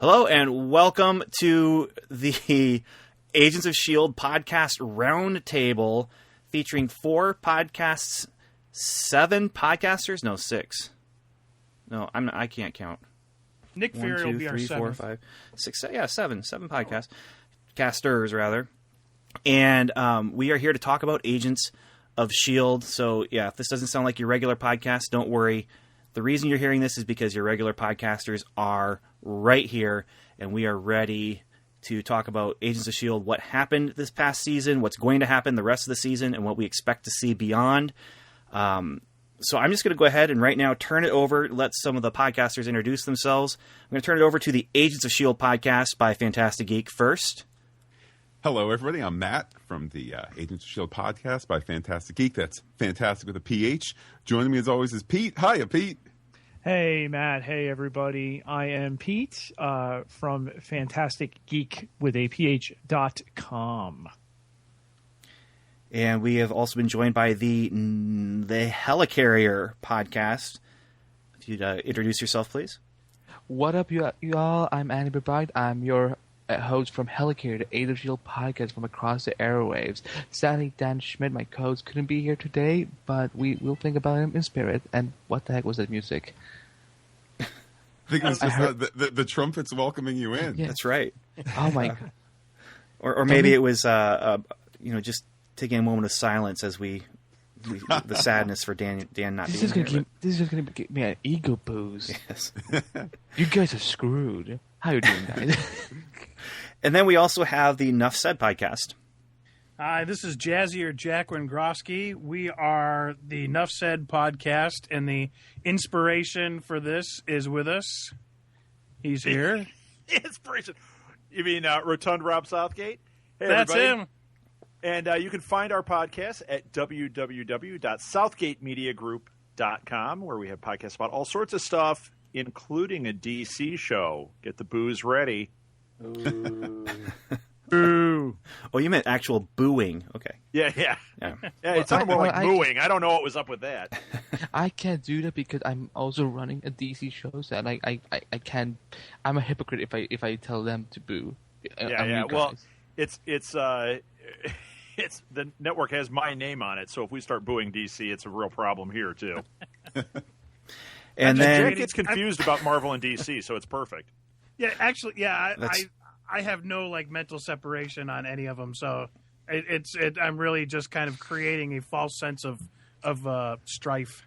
Hello and welcome to the Agents of S.H.I.E.L.D. podcast roundtable featuring 4 podcasts, 7 podcasters? No, 6. No, I can't count. Nick Fury will be our 7th. 4, 5, 6, yeah, 7 podcasts. Casters, rather. And we are here to talk about Agents of S.H.I.E.L.D. So, yeah, if this doesn't sound like your regular podcast, don't worry. The reason you're hearing this is because your regular podcasters are right here, and we are ready to talk about Agents of S.H.I.E.L.D., what happened this past season, what's going to happen the rest of the season, and what we expect to see beyond. So I'm just going to go ahead and right now turn it over, let some of the podcasters introduce themselves. I'm going to turn it over to the Agents of S.H.I.E.L.D. podcast by Phantastic Geek first. Hello, everybody. I'm Matt from the Agents of S.H.I.E.L.D. podcast by Phantastic Geek. That's Fantastic with a PH. Joining me as always is Pete. Hiya, Pete. Hey, Matt. Hey, everybody. I am Pete from Phantastic Geek with a PH.com. And we have also been joined by the Helicarrier Podcast. If you'd introduce yourself, please. What up, you all? I'm Andy Bride. I'm your host from Helicarrier, the Agents of S.H.I.E.L.D. podcast from across the airwaves. Sadly, Dan Schmidt, my co-host, couldn't be here today, but we will think about him in spirit. And what the heck was that music? I think it was just the trumpets welcoming you in. Yeah. That's right. Oh, my God. Or maybe it was, just taking a moment of silence as we the sadness for Dan not being here. This is just going to give me an ego boost. Yes. You guys are screwed. How you doing, guys? And then we also have the Nuff Said podcast. Hi, this is Jazzy or Jack Wengrowski. We are the Nuff Said podcast, and the inspiration for this is with us. He's here. Inspiration. You mean Rotund Rob Southgate? Hey, That's everybody. him. And you can find our podcast at www.southgatemediagroup.com, where we have podcasts about all sorts of stuff, including a DC show. Get the booze ready. Ooh. Boo. Oh, you meant actual booing. Okay. Yeah. It sounded more like mooing. I don't know what was up with that. I can't do that because I'm also running a DC show, so I can't. I'm a hypocrite if I tell them to boo. Yeah. Well, it's the network has my name on it, so if we start booing DC, it's a real problem here too. And then Jack gets confused about Marvel and DC, so it's perfect. Yeah, actually, yeah, I have no mental separation on any of them, so I'm really just kind of creating a false sense of strife.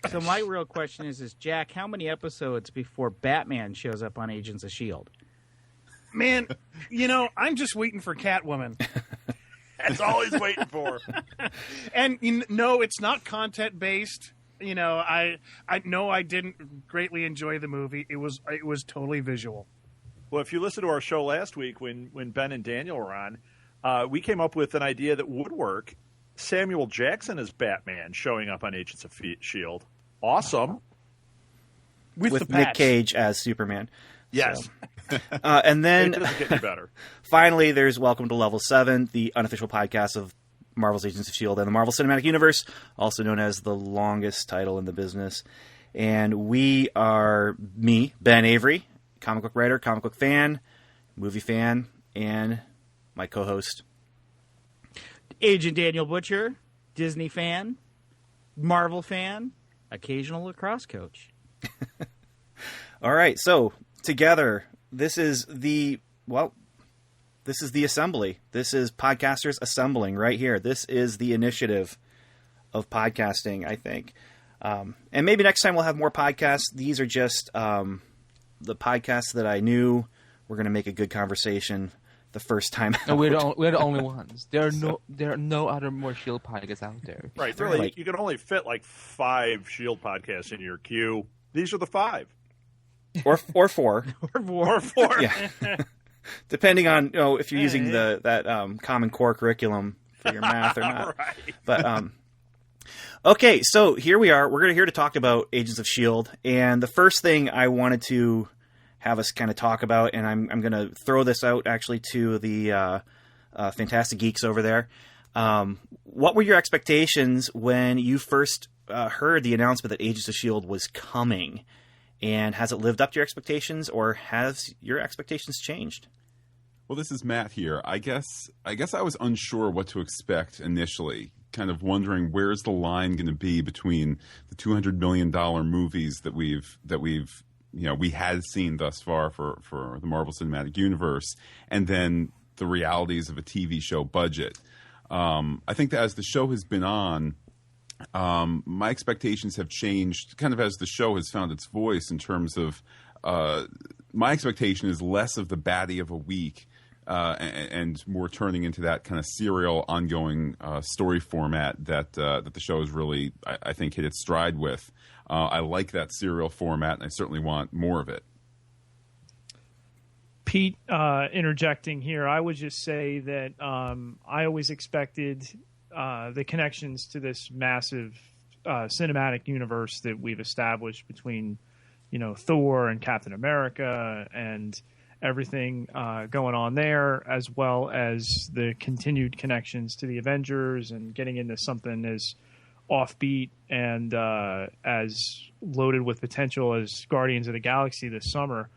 So my real question is Jack, how many episodes before Batman shows up on Agents of S.H.I.E.L.D.? Man, I'm just waiting for Catwoman. That's all he's waiting for. And it's not content based. I know I didn't greatly enjoy the movie. It was totally visual. Well, if you listen to our show last week when Ben and Daniel were on, we came up with an idea that would work. Samuel Jackson as Batman showing up on Agents of S.H.I.E.L.D. Awesome. With Nick Cage as Superman. Yes. So. And then it doesn't get any better. Finally, there's Welcome to Level 7, the unofficial podcast of Marvel's Agents of S.H.I.E.L.D. and the Marvel Cinematic Universe, also known as the longest title in the business. And we are me, Ben Avery, comic book writer, comic book fan, movie fan, and my co-host, Agent Daniel Butcher, Disney fan, Marvel fan, occasional lacrosse coach. All right, so together, this is the assembly. This is podcasters assembling right here. This is the initiative of podcasting, I think. And maybe next time we'll have more podcasts. These are just the podcasts that I knew were going to make a good conversation the first time out. No, we're the only ones. There are no other more S.H.I.E.L.D. podcasts out there. Right. Really, you can only fit 5 S.H.I.E.L.D. podcasts in your queue. These are the 5. Or 4. Or 4. Yeah. Depending on if you're using that Common Core curriculum for your math or not. Right. But okay, so here we are. We're here to talk about Agents of S.H.I.E.L.D. And the first thing I wanted to have us kind of talk about, and I'm going to throw this out actually to the Fantastic Geeks over there. What were your expectations when you first heard the announcement that Agents of S.H.I.E.L.D. was coming? And has it lived up to your expectations, or has your expectations changed? Well, this is Matt here. I guess I was unsure what to expect initially, kind of wondering where's the line going to be between the $200 million movies that we had seen thus far for the Marvel Cinematic Universe, and then the realities of a TV show budget. I think that as the show has been on, my expectations have changed kind of as the show has found its voice in terms of my expectation is less of the baddie of a week and more turning into that kind of serial ongoing story format that the show has really, I think, hit its stride with. I like that serial format, and I certainly want more of it. Pete, interjecting here, I would just say that I always expected the connections to this massive cinematic universe that we've established between, Thor and Captain America and everything going on there, as well as the continued connections to the Avengers and getting into something as offbeat and as loaded with potential as Guardians of the Galaxy this summer.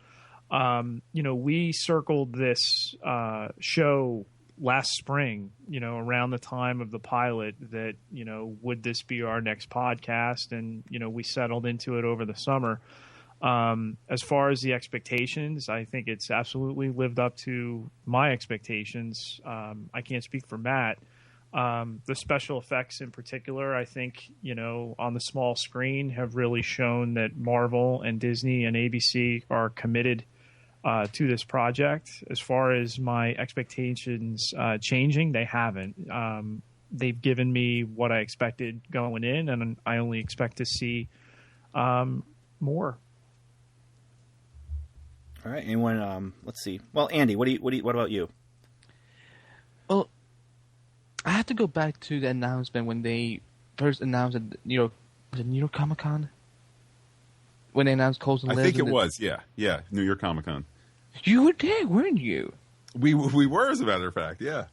We circled this show last spring, around the time of the pilot that, would this be our next podcast? And, we settled into it over the summer. As far as the expectations, I think it's absolutely lived up to my expectations. I can't speak for Matt. The special effects in particular, I think, on the small screen have really shown that Marvel and Disney and ABC are committed to this project. As far as my expectations changing, they haven't. They've given me what I expected going in, and I only expect to see more. All right. Anyone? Let's see. Well, Andy, what about you? Well, I have to go back to the announcement when they first announced at New York Comic Con. When they announced Coulson Lives. I think it was, yeah, New York Comic Con. You were there, weren't you? We were, as a matter of fact, yeah.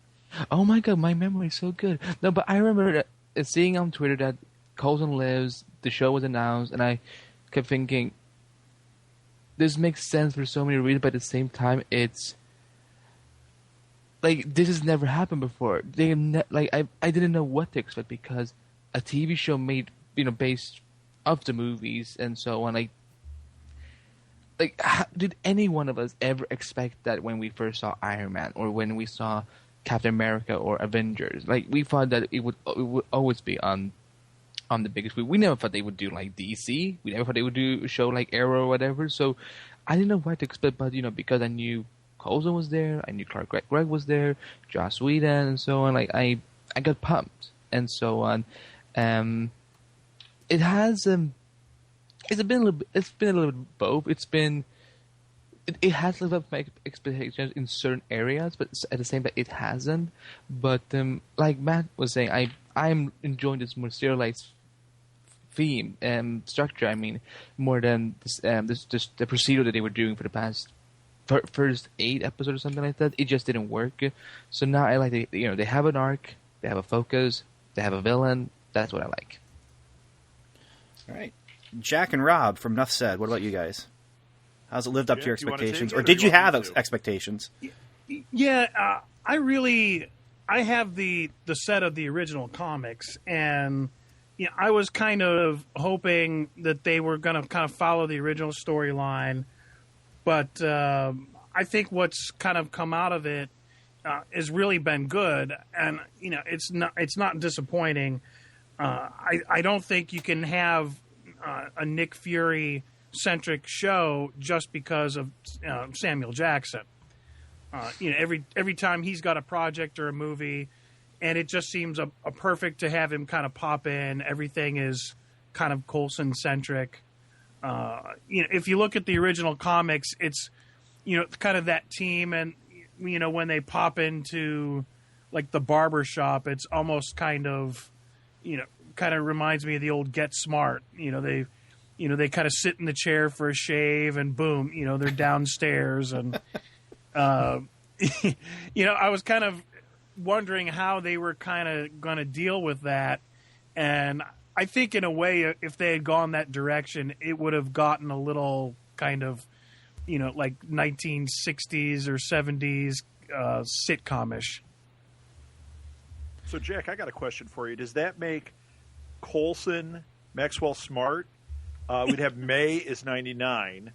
Oh my god, my memory is so good. No, but I remember seeing on Twitter that Coulson Lives, the show was announced, and I kept thinking, this makes sense for so many reasons, but at the same time, it's like this has never happened before. I didn't know what to expect because a TV show made based off the movies and so on. Did any one of us ever expect that when we first saw Iron Man or when we saw Captain America or Avengers? We thought that it would always be on the biggest screen. We never thought they would do like DC. We never thought they would do a show like Arrow or whatever. So I didn't know what to expect, but because I knew Coulson was there, I knew Clark Gregg was there, Joss Whedon, and so on. I got pumped and so on. It has it's been a little bit both. It has lived up to my expectations in certain areas, but at the same time it hasn't. But like Matt was saying, I'm enjoying this more serialized theme structure. I mean, more than this the procedure that they were doing for the past first 8 episodes or something like that. It just didn't work. So now I like they have an arc, they have a focus, they have a villain. That's what I like. All right, Jack and Rob from Nuff Said. What about you guys? How's it lived up to your expectations, or did you have expectations? Yeah, I have the set of the original comics, and I was kind of hoping that they were going to kind of follow the original storyline, but I think what's kind of come out of it has really been good, and it's not disappointing. I don't think you can have a Nick Fury centric show just because of Samuel Jackson. Every time he's got a project or a movie, and it just seems a perfect to have him kind of pop in. Everything is kind of Coulson centric. If you look at the original comics, it's kind of that team, and when they pop into like the barber shop, it's almost kind of reminds me of the old Get Smart. They kind of sit in the chair for a shave, and boom, they're downstairs. And, I was kind of wondering how they were kind of going to deal with that. And I think in a way, if they had gone that direction, it would have gotten a little kind of, like 1960s or 70s sitcom-ish. So, Jack, I got a question for you. Does that make Coulson, Maxwell Smart? We'd have May is 99.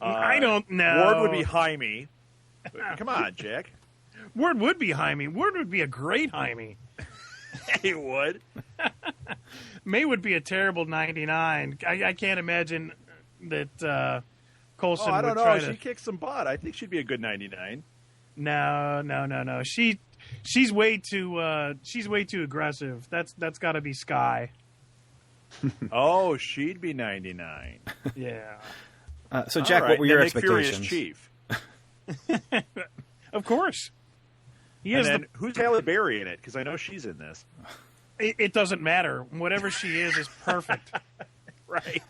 I don't know. Ward would be Jaime. Come on, Jack. Ward would be Jaime. Ward would be a great Jaime. He would. May would be a terrible 99. I can't imagine that Coulson I don't would know. try She kicks some butt. I think she'd be a good 99. No. She's way too aggressive. That's got to be Sky. Oh, she'd be 99. Yeah. So, Jack, right. what were your Nick Fury expectations? is Chief. Of course. And then who's Halle Berry in it? Because I know she's in this. It doesn't matter. Whatever she is perfect. Right.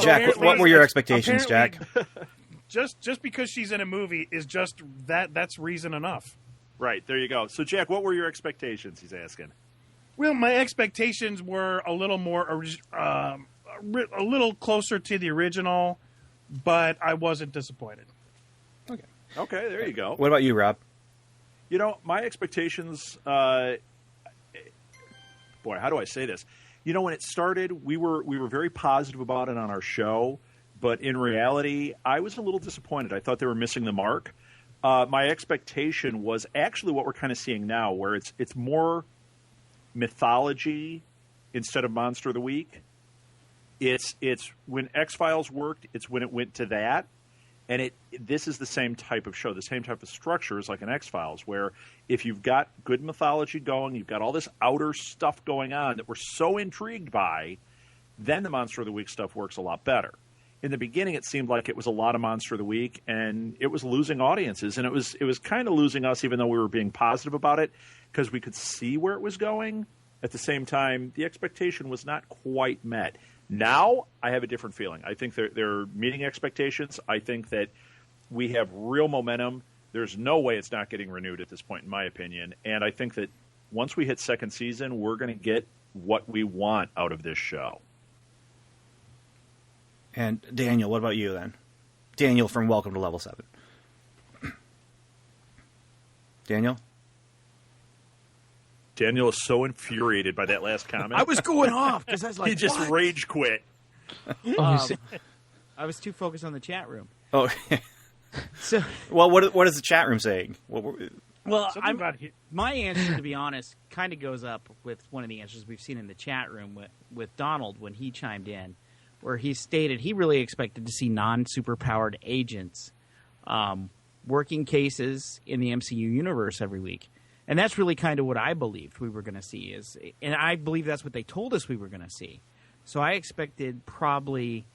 Jack, what were your expectations, Jack? Just because she's in a movie is just that's reason enough. Right, there you go. So, Jack, what were your expectations, he's asking? Well, my expectations were a little more, a little closer to the original, but I wasn't disappointed. Okay, there you go. What about you, Rob? My expectations, boy, how do I say this? When it started, we were very positive about it on our show, but in reality, I was a little disappointed. I thought they were missing the mark. My expectation was actually what we're kind of seeing now, where it's more mythology instead of Monster of the Week. It's when X-Files worked, it's when it went to that. And this is the same type of show, the same type of structure as like an X-Files, where if you've got good mythology going, you've got all this outer stuff going on that we're so intrigued by, then the Monster of the Week stuff works a lot better. In the beginning, it seemed like it was a lot of Monster of the Week, and it was losing audiences, and it was kind of losing us, even though we were being positive about it, because we could see where it was going. At the same time, the expectation was not quite met. Now, I have a different feeling. I think they're meeting expectations. I think that we have real momentum. There's no way it's not getting renewed at this point, in my opinion. And I think that once we hit second season, we're going to get what we want out of this show. And Daniel, what about you then? Daniel from Welcome to Level 7. Daniel? Daniel is so infuriated by that last comment. I was going off because I was like, he just what? rage quit. I was too focused on the chat room. Oh, So, well, what is the chat room saying? well, My answer, to be honest, kind of goes up with one of the answers we've seen in the chat room with Donald when he chimed in, where he stated he really expected to see non-superpowered agents working cases in the MCU universe every week. And that's really kind of what I believed we were going to see. And I believe that's what they told us we were going to see. So I expected probably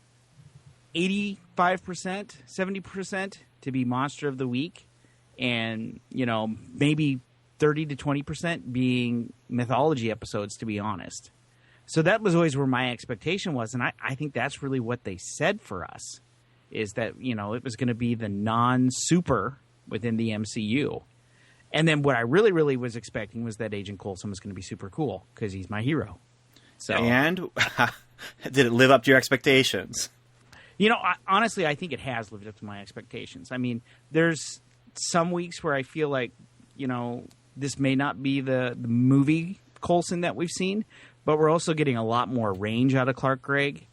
85%, 70% to be Monster of the Week, and maybe 30 to 20% being mythology episodes, to be honest. So that was always where my expectation was, and I think that's really what they said for us, is that it was going to be the non-super within the MCU. And then what I really, really was expecting was that Agent Coulson was going to be super cool because he's my hero. So, and did it live up to your expectations? Honestly, I think it has lived up to my expectations. I mean, there's some weeks where I feel like, this may not be the movie Coulson that we've seen, but we're also getting a lot more range out of Clark Gregg.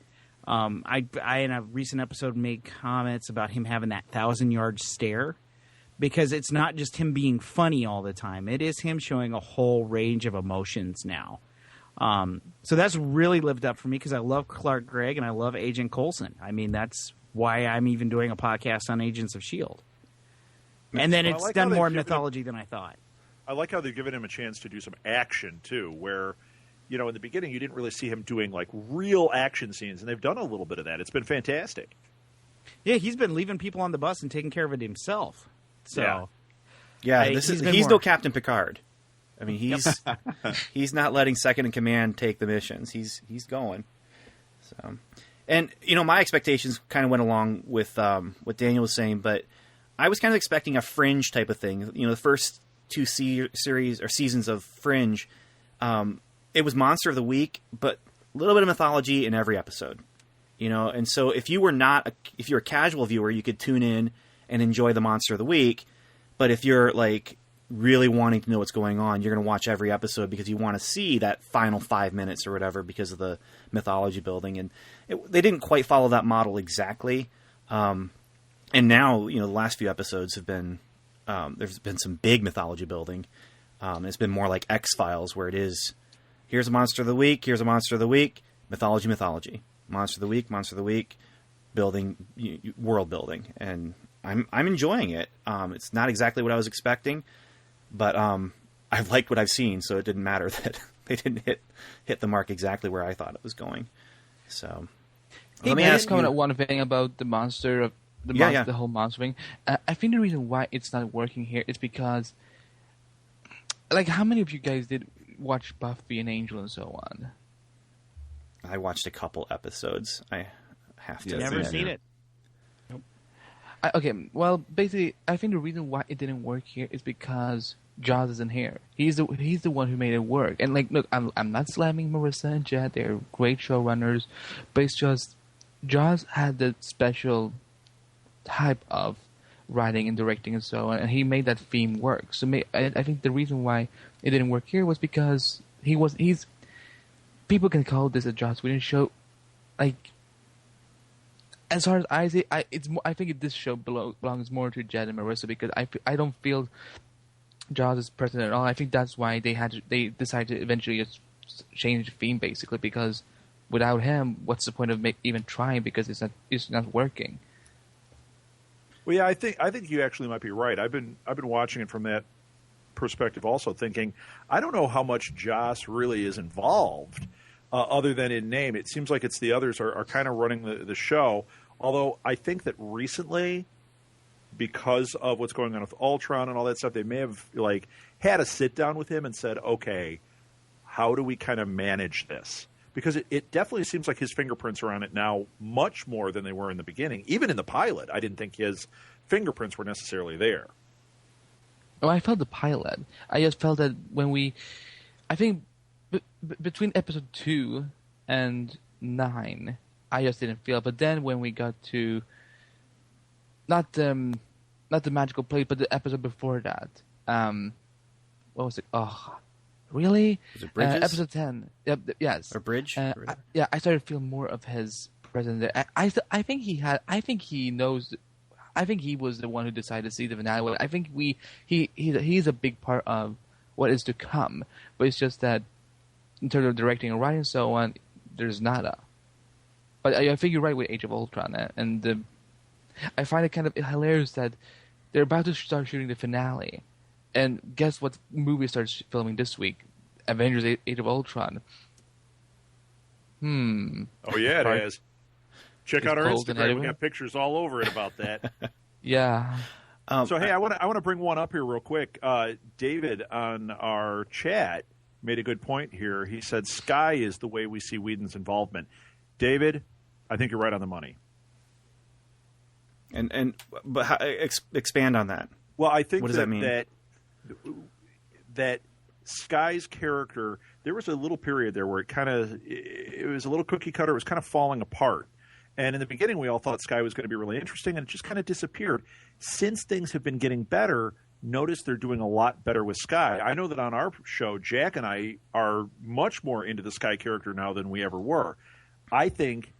I in a recent episode made comments about him having that 1,000-yard stare, because it's not just him being funny all the time. It is him showing a whole range of emotions now. So that's really lived up for me because I love Clark Gregg and I love Agent Coulson. I mean, that's why I'm even doing a podcast on Agents of S.H.I.E.L.D. And then it's done more mythology than I thought. I like how they've given him a chance to do some action, too, where, in the beginning you didn't really see him doing, like, real action scenes, and they've done a little bit of that. It's been fantastic. Yeah, he's been leaving people on the bus and taking care of it himself. So, he's no Captain Picard. I mean, he's not letting second in command take the missions. He's going. So, and my expectations kind of went along with what Daniel was saying, but I was kind of expecting a Fringe type of thing. The first two series or seasons of Fringe, it was Monster of the Week, but little bit of mythology in every episode, and so if you're a casual viewer, you could tune in and enjoy the monster of the week. But if you're like really wanting to know what's going on, you're going to watch every episode because you want to see that final 5 minutes or whatever because of the mythology building. And they didn't quite follow that model exactly. And now, the last few episodes have been, there's been some big mythology building. It's been more like X-Files, where it is, here's a monster of the week, here's a monster of the week, mythology, monster of the week, building, world building. And I'm enjoying it. It's not exactly what I was expecting, but I liked what I've seen, so it didn't matter that they didn't hit the mark exactly where I thought it was going. So let me ask comment on one thing about the monster of the whole monster thing. I think the reason why it's not working here is because, like, how many of you guys did watch Buffy and Angel and so on? I watched a couple episodes. I have to. Never seen it. Okay, well, basically, I think the reason why it didn't work here is because Jaws isn't here. He's the one who made it work. And like, look, I'm not slamming Marissa and Jed. They're great showrunners, but it's just Jaws had the special type of writing and directing and so on, and he made that theme work. So I think the reason why it didn't work here was because he's. People can call this a Joss Whedon show, like. As far as I see, I think this show belongs more to Jed and Marissa because I don't feel Jaws is present at all. I think that's why they decided to eventually just change the theme basically, because without him, what's the point of even trying, because it's not working. Well, yeah, I think you actually might be right. I've been watching it from that perspective, also thinking I don't know how much Joss really is involved. Other than in name, it seems like it's the others are kind of running the show. Although I think that recently, because of what's going on with Ultron and all that stuff, they may have had a sit down with him and said, "Okay, how do we kind of manage this?" Because it definitely seems like his fingerprints are on it now, much more than they were in the beginning. Even in the pilot, I didn't think his fingerprints were necessarily there. Oh, I felt the pilot. I just felt that I think. Between episode 2 and 9, I just didn't feel. But then when we got to not the magical place, but the episode before that, what was it? Oh, really? Was it Bridges? Episode 10. Yes. Or Bridge? I started to feel more of his presence there. I think he knows. I think he was the one who decided to see the finale. I think he's a big part of what is to come. But it's just that, in terms of directing and writing and so on, there's nada. But I think you're right with Age of Ultron. And I find it kind of hilarious that they're about to start shooting the finale. And guess what movie starts filming this week? Avengers Age of Ultron. Oh, yeah, it is. Check out our Instagram. We got pictures all over it about that. Yeah. So, hey, I want to bring one up here real quick. David on our chat made a good point here. He said Sky is the way we see Whedon's involvement. David, I think you're right on the money. But expand on that. Well, I think what does that mean? That Sky's character, there was a little period there where it was a little cookie cutter. It was kind of falling apart. And in the beginning, we all thought Sky was going to be really interesting, and it just kind of disappeared. Since things have been getting better, notice they're doing a lot better with Sky. I know that on our show, Jack and I are much more into the Sky character now than we ever were. I think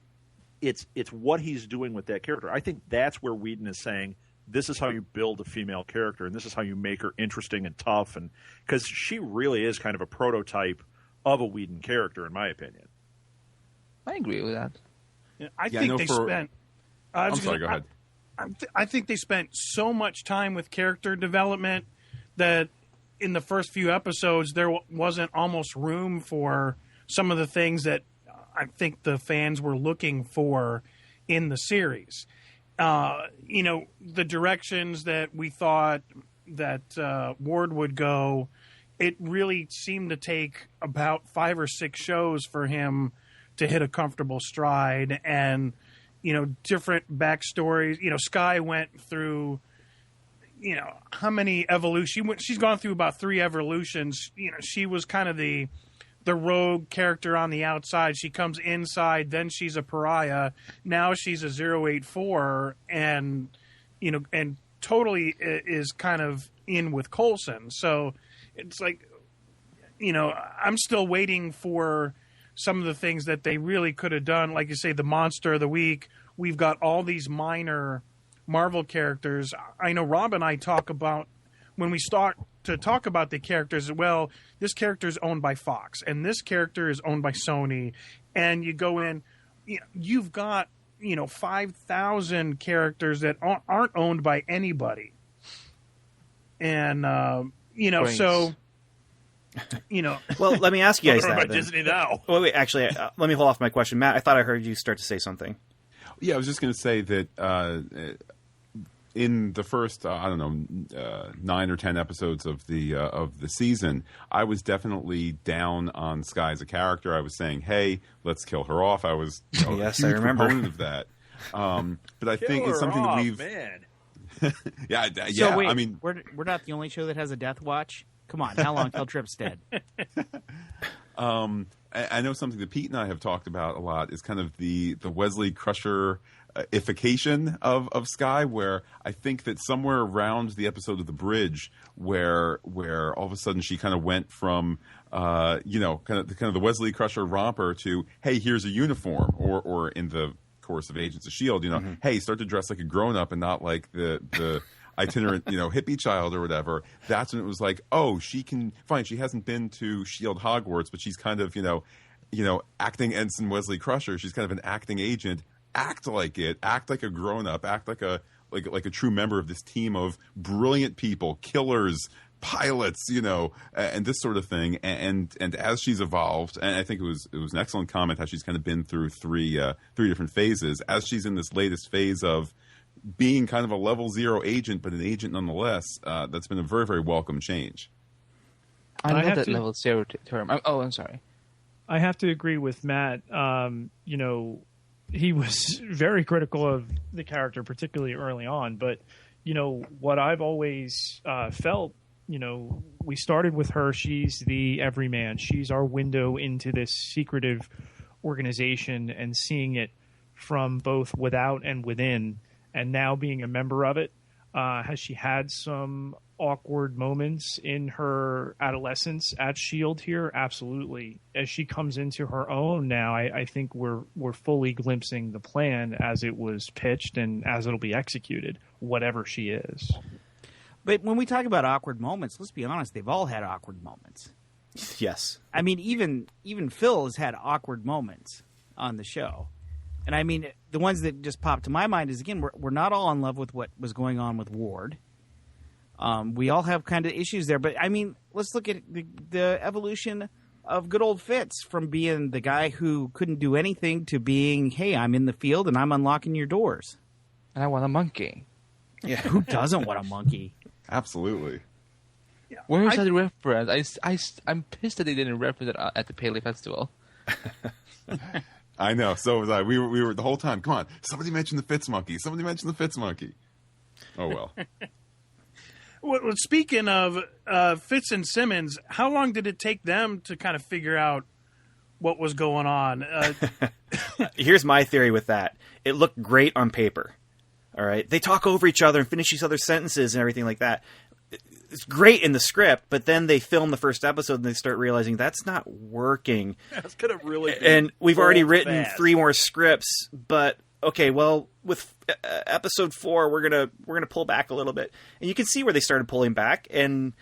it's what he's doing with that character. I think that's where Whedon is saying, this is how you build a female character, and this is how you make her interesting and tough, and because she really is kind of a prototype of a Whedon character, in my opinion. I agree with that. I think they spent. I'm sorry. Go ahead. I think they spent so much time with character development that in the first few episodes there wasn't almost room for some of the things that I think the fans were looking for in the series. The directions that we thought that Ward would go, it really seemed to take about 5 or 6 shows for him to hit a comfortable stride, and different backstories. Sky went through how many evolutions. She's gone through about 3 evolutions. She was kind of the the rogue character on the outside. She comes inside, then she's a pariah. Now she's a 084, and and totally is kind of in with Coulson. So it's like, I'm still waiting for some of the things that they really could have done. Like you say, the Monster of the Week. We've got all these minor Marvel characters. I know Rob and I talk about, when we start to talk about the characters, well, this character is owned by Fox, and this character is owned by Sony. And you go in, you've got, 5,000 characters that aren't owned by anybody. And, Brains. so... Well, let me ask you guys Or by that. Then. Disney now. Wait, actually, let me hold off my question. Matt, I thought I heard you start to say something. Yeah, I was just going to say that in the first, 9 or 10 episodes of the season, I was definitely down on Skye as a character. I was saying, "Hey, let's kill her off." I was Yes, a I huge remember. proponent of that. But I think it's something that we've. Man. Yeah. So wait, I mean, we're not the only show that has a death watch. Come on, how long till Trip's dead? I know something that Pete and I have talked about a lot is kind of the Wesley Crusher-ification of Skye, where I think that somewhere around the episode of The Bridge, where all of a sudden she kind of went from kind of the Wesley Crusher romper to, hey, here's a uniform, or in the course of Agents of S.H.I.E.L.D., hey, start to dress like a grown-up and not like the itinerant, hippie child or whatever. That's when it was like, oh, she hasn't been to S.H.I.E.L.D. Hogwarts, but she's kind of, acting Ensign Wesley Crusher. She's kind of an acting agent. Act like it. Act like a grown-up. Act like a true member of this team of brilliant people, killers, pilots, and this sort of thing. And as she's evolved, and I think it was an excellent comment how she's kind of been through three different phases. As she's in this latest phase of being kind of a level 0 agent, but an agent nonetheless, that's been a very, very welcome change. I love have that to- level 0 term. I'm sorry. I have to agree with Matt. He was very critical of the character, particularly early on. But, what I've always felt, we started with her. She's the everyman. She's our window into this secretive organization and seeing it from both without and within. And now being a member of it, has she had some awkward moments in her adolescence at S.H.I.E.L.D. here? Absolutely. As she comes into her own now, I think we're fully glimpsing the plan as it was pitched and as it'll be executed, whatever she is. But when we talk about awkward moments, let's be honest, they've all had awkward moments. Yes. I mean, even Phil has had awkward moments on the show. And I mean, the ones that just pop to my mind is, again, we're not all in love with what was going on with Ward. We all have kind of issues there. But, I mean, let's look at the evolution of good old Fitz from being the guy who couldn't do anything to being, hey, I'm in the field and I'm unlocking your doors. And I want a monkey. Yeah, who doesn't want a monkey? Absolutely. Where's that reference? I'm pissed that they didn't reference it at the Paley Festival. I know. So was I. We were the whole time. Come on, somebody mentioned the Fitz monkey. Somebody mentioned the Fitz monkey. Oh well. Well, speaking of Fitz and Simmons, how long did it take them to kind of figure out what was going on? Here's my theory with that. It looked great on paper. All right. They talk over each other and finish each other's sentences and everything like that. It's great in the script, but then they film the first episode and they start realizing that's not working. That's going to really be And we've already old written fast. 3 more scripts, but okay, well, with episode 4, we're gonna pull back a little bit, and you can see where they started pulling back, and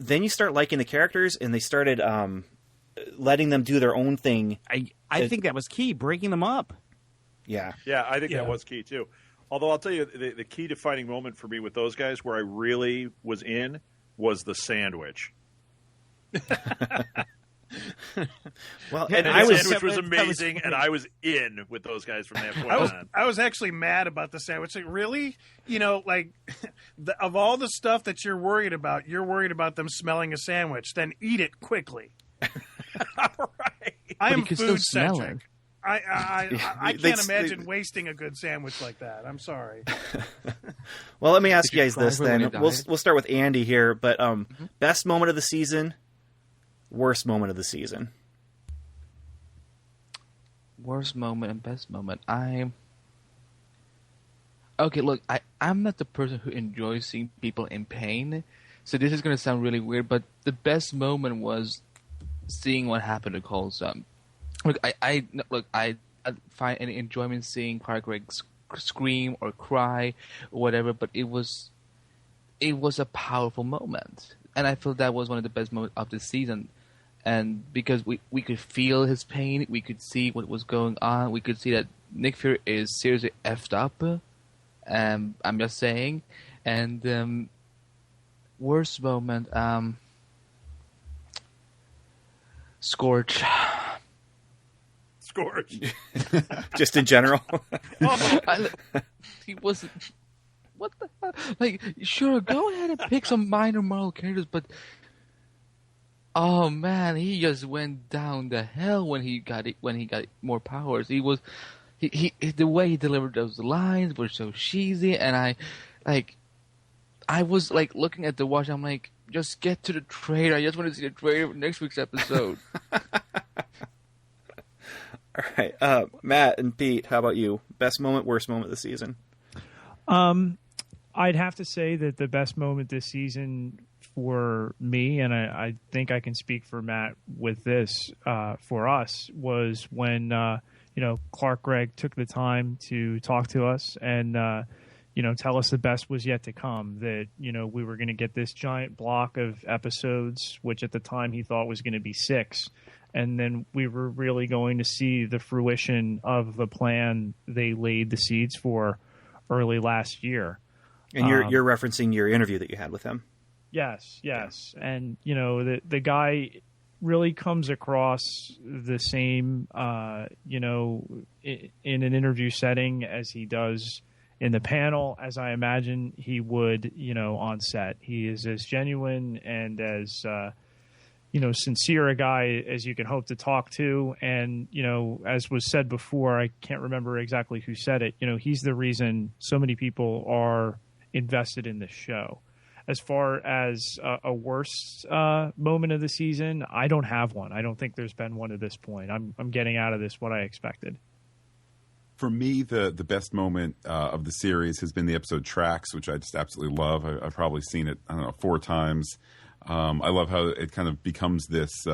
then you start liking the characters, and they started letting them do their own thing. I think that was key, breaking them up. Yeah, Yeah, I think Yeah. that was key too. Although I'll tell you, the key defining moment for me with those guys, where I really was in, was the sandwich. well, And and the I was sandwich was that was amazing, and I was in with those guys from that point on. I was actually mad about the sandwich. Like, really? Of all the stuff that you're worried about them smelling a sandwich, then eat it quickly. Right. I But am you can still smell food-centric. it. I They- can't imagine wasting a good sandwich like that. I'm sorry. Well, let me ask Did you you guys cry this when then. you We'll died? start with Andy here, but best moment of the season, worst moment of the season. worst moment and best moment. Okay, look, I'm not the person who enjoys seeing people in pain, so this is going to sound really weird, but the best moment was seeing what happened to Coulson. Look, I find any enjoyment seeing Clark Gregg scream or cry or whatever, but it was a powerful moment, and I feel that was one of the best moments of the season. And because we could feel his pain, we could see what was going on, we could see that Nick Fury is seriously effed up. I'm just saying. And worst moment, Scorch. Scorch. Just in general. He wasn't. What the hell? Like, sure, go ahead and pick some minor Marvel characters, but oh man, he just went down the hell when he got more powers. He the way he delivered those lines were so cheesy, and I was like looking at the watch. I'm like, just get to the trailer. I just want to see the trailer for next week's episode. All right, Matt and Pete, how about you? Best moment, worst moment of the season? I'd have to say that the best moment this season for me, and I think I can speak for Matt with this, for us, was when Clark Gregg took the time to talk to us and tell us the best was yet to come, that we were going to get this giant block of episodes, which at the time he thought was going to be 6, and then we were really going to see the fruition of the plan they laid the seeds for early last year. And you're referencing your interview that you had with him. Yes. And, the guy really comes across the same, in an interview setting as he does in the panel, as I imagine he would, on set. He is as genuine and as, sincere a guy as you can hope to talk to. And, as was said before, I can't remember exactly who said it, he's the reason so many people are invested in this show. As far as a worst moment of the season, I don't have one. I don't think there's been one at this point. I'm getting out of this what I expected. For me, the best moment of the series has been the episode Tracks, which I just absolutely love. I've probably seen it, 4 times. I love how it kind of becomes this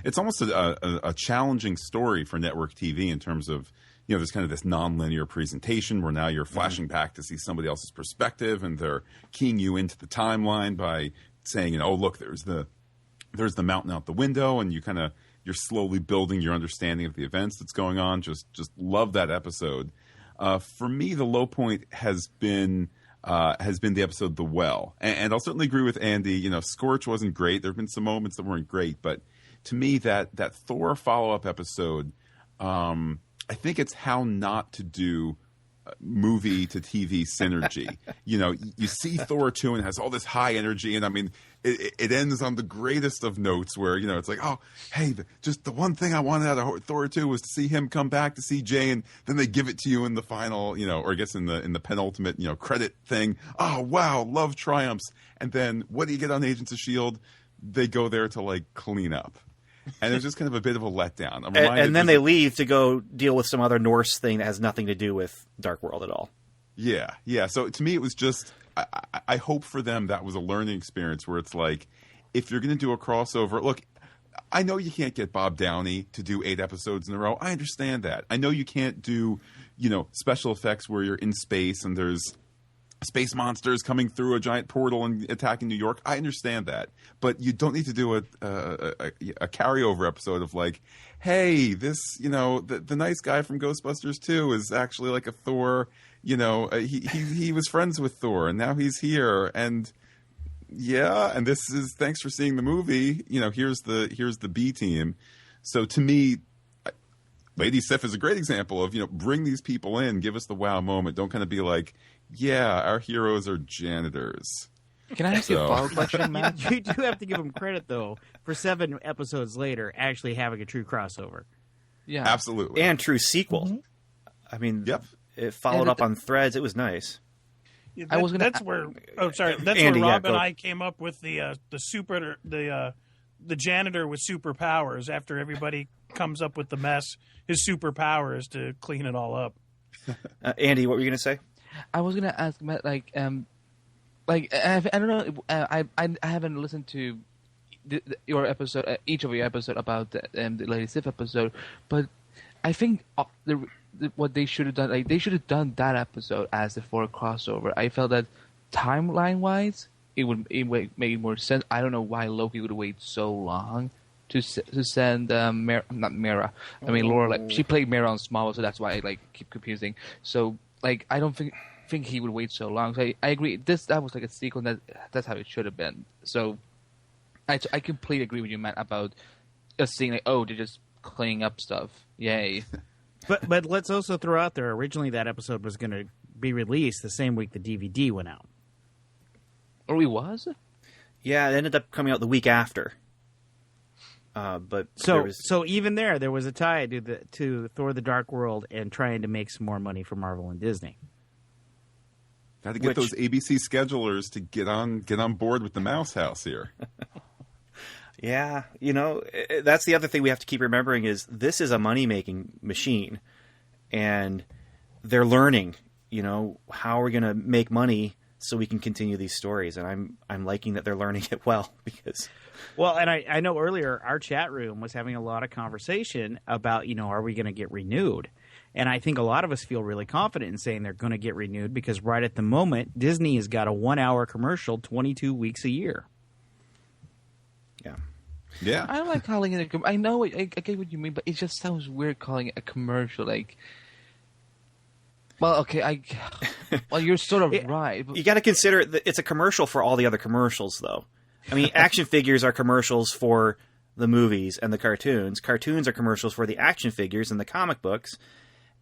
it's almost a challenging story for network TV in terms of, there's kind of this non-linear presentation where now you're flashing back to see somebody else's perspective, and they're keying you into the timeline by saying, oh, look, there's the mountain out the window, and you're slowly building your understanding of the events that's going on. Just love that episode. For me, the low point has been the episode The Well. And I'll certainly agree with Andy. Scorch wasn't great. There have been some moments that weren't great, but to me, that Thor follow-up episode, I think it's how not to do movie to TV synergy. You see Thor 2 and it has all this high energy, and I mean, it ends on the greatest of notes where, it's like, oh, hey, just the one thing I wanted out of Thor 2 was to see him come back to see Jay, and then they give it to you in the final, or I guess in the penultimate, credit thing. Oh, wow, love triumphs. And then what do you get on Agents of S.H.I.E.L.D.? They go there to clean up. And it was just kind of a bit of a letdown. And then they leave to go deal with some other Norse thing that has nothing to do with Dark World at all. Yeah. So to me, it was just, I hope for them that was a learning experience where it's like, if you're going to do a crossover, look, I know you can't get Bob Downey to do 8 episodes in a row. I understand that. I know you can't do, special effects where you're in space and there's space monsters coming through a giant portal and attacking New York. I understand that, but you don't need to do a carryover episode of hey, this, the nice guy from Ghostbusters 2 is actually like a Thor. He was friends with Thor, and now he's here, and and this is thanks for seeing the movie. Here's the B team. So to me, Lady Sif is a great example of, bring these people in, give us the wow moment. Don't kind of be like, yeah, our heroes are janitors. Can I ask you a follow-up question, Matt? You do have to give them credit, though, for 7 episodes later actually having a true crossover. Yeah, absolutely. And true sequel. Mm-hmm. I mean, it followed up on threads. It was nice. Yeah, that's where Andy, where Rob and I came up with the the janitor with superpowers. After everybody comes up with the mess, his superpower is to clean it all up. Andy, what were you going to say? I was gonna ask Matt, I don't know. I haven't listened to your episode, each of your episode about the Lady Sif episode, but I think what they should have done, they should have done that episode as the 4 crossover. I felt that timeline wise, it would make more sense. I don't know why Loki would wait so long to send not Mera. I mean Laura. She played Mera on Smallville, so that's why I keep confusing. So I don't think he would wait so long. So I agree. That was a sequel. That's how it should have been. So I completely agree with you, Matt, about just seeing they're just cleaning up stuff. Yay. But let's also throw out there, originally that episode was going to be released the same week the DVD went out. Or he was? Yeah, it ended up coming out the week after. But so even there was a tie to Thor: The Dark World and trying to make some more money for Marvel and Disney. Got to get those ABC schedulers to get on board with the Mouse House here. Yeah, that's the other thing we have to keep remembering is this is a money-making machine, and they're learning, how we're going to make money so we can continue these stories, and I'm liking that they're learning it well because. Well, and I know earlier our chat room was having a lot of conversation about, are we going to get renewed? And I think a lot of us feel really confident in saying they're going to get renewed because right at the moment, Disney has got a 1-hour commercial 22 weeks a year. Yeah. Yeah. I don't like calling it a I know, I get what you mean, but it just sounds weird calling it a commercial. Well, okay, well, you're sort of right. But... You got to consider that it's a commercial for all the other commercials, though. I mean, action figures are commercials for the movies and the cartoons. Cartoons are commercials for the action figures and the comic books.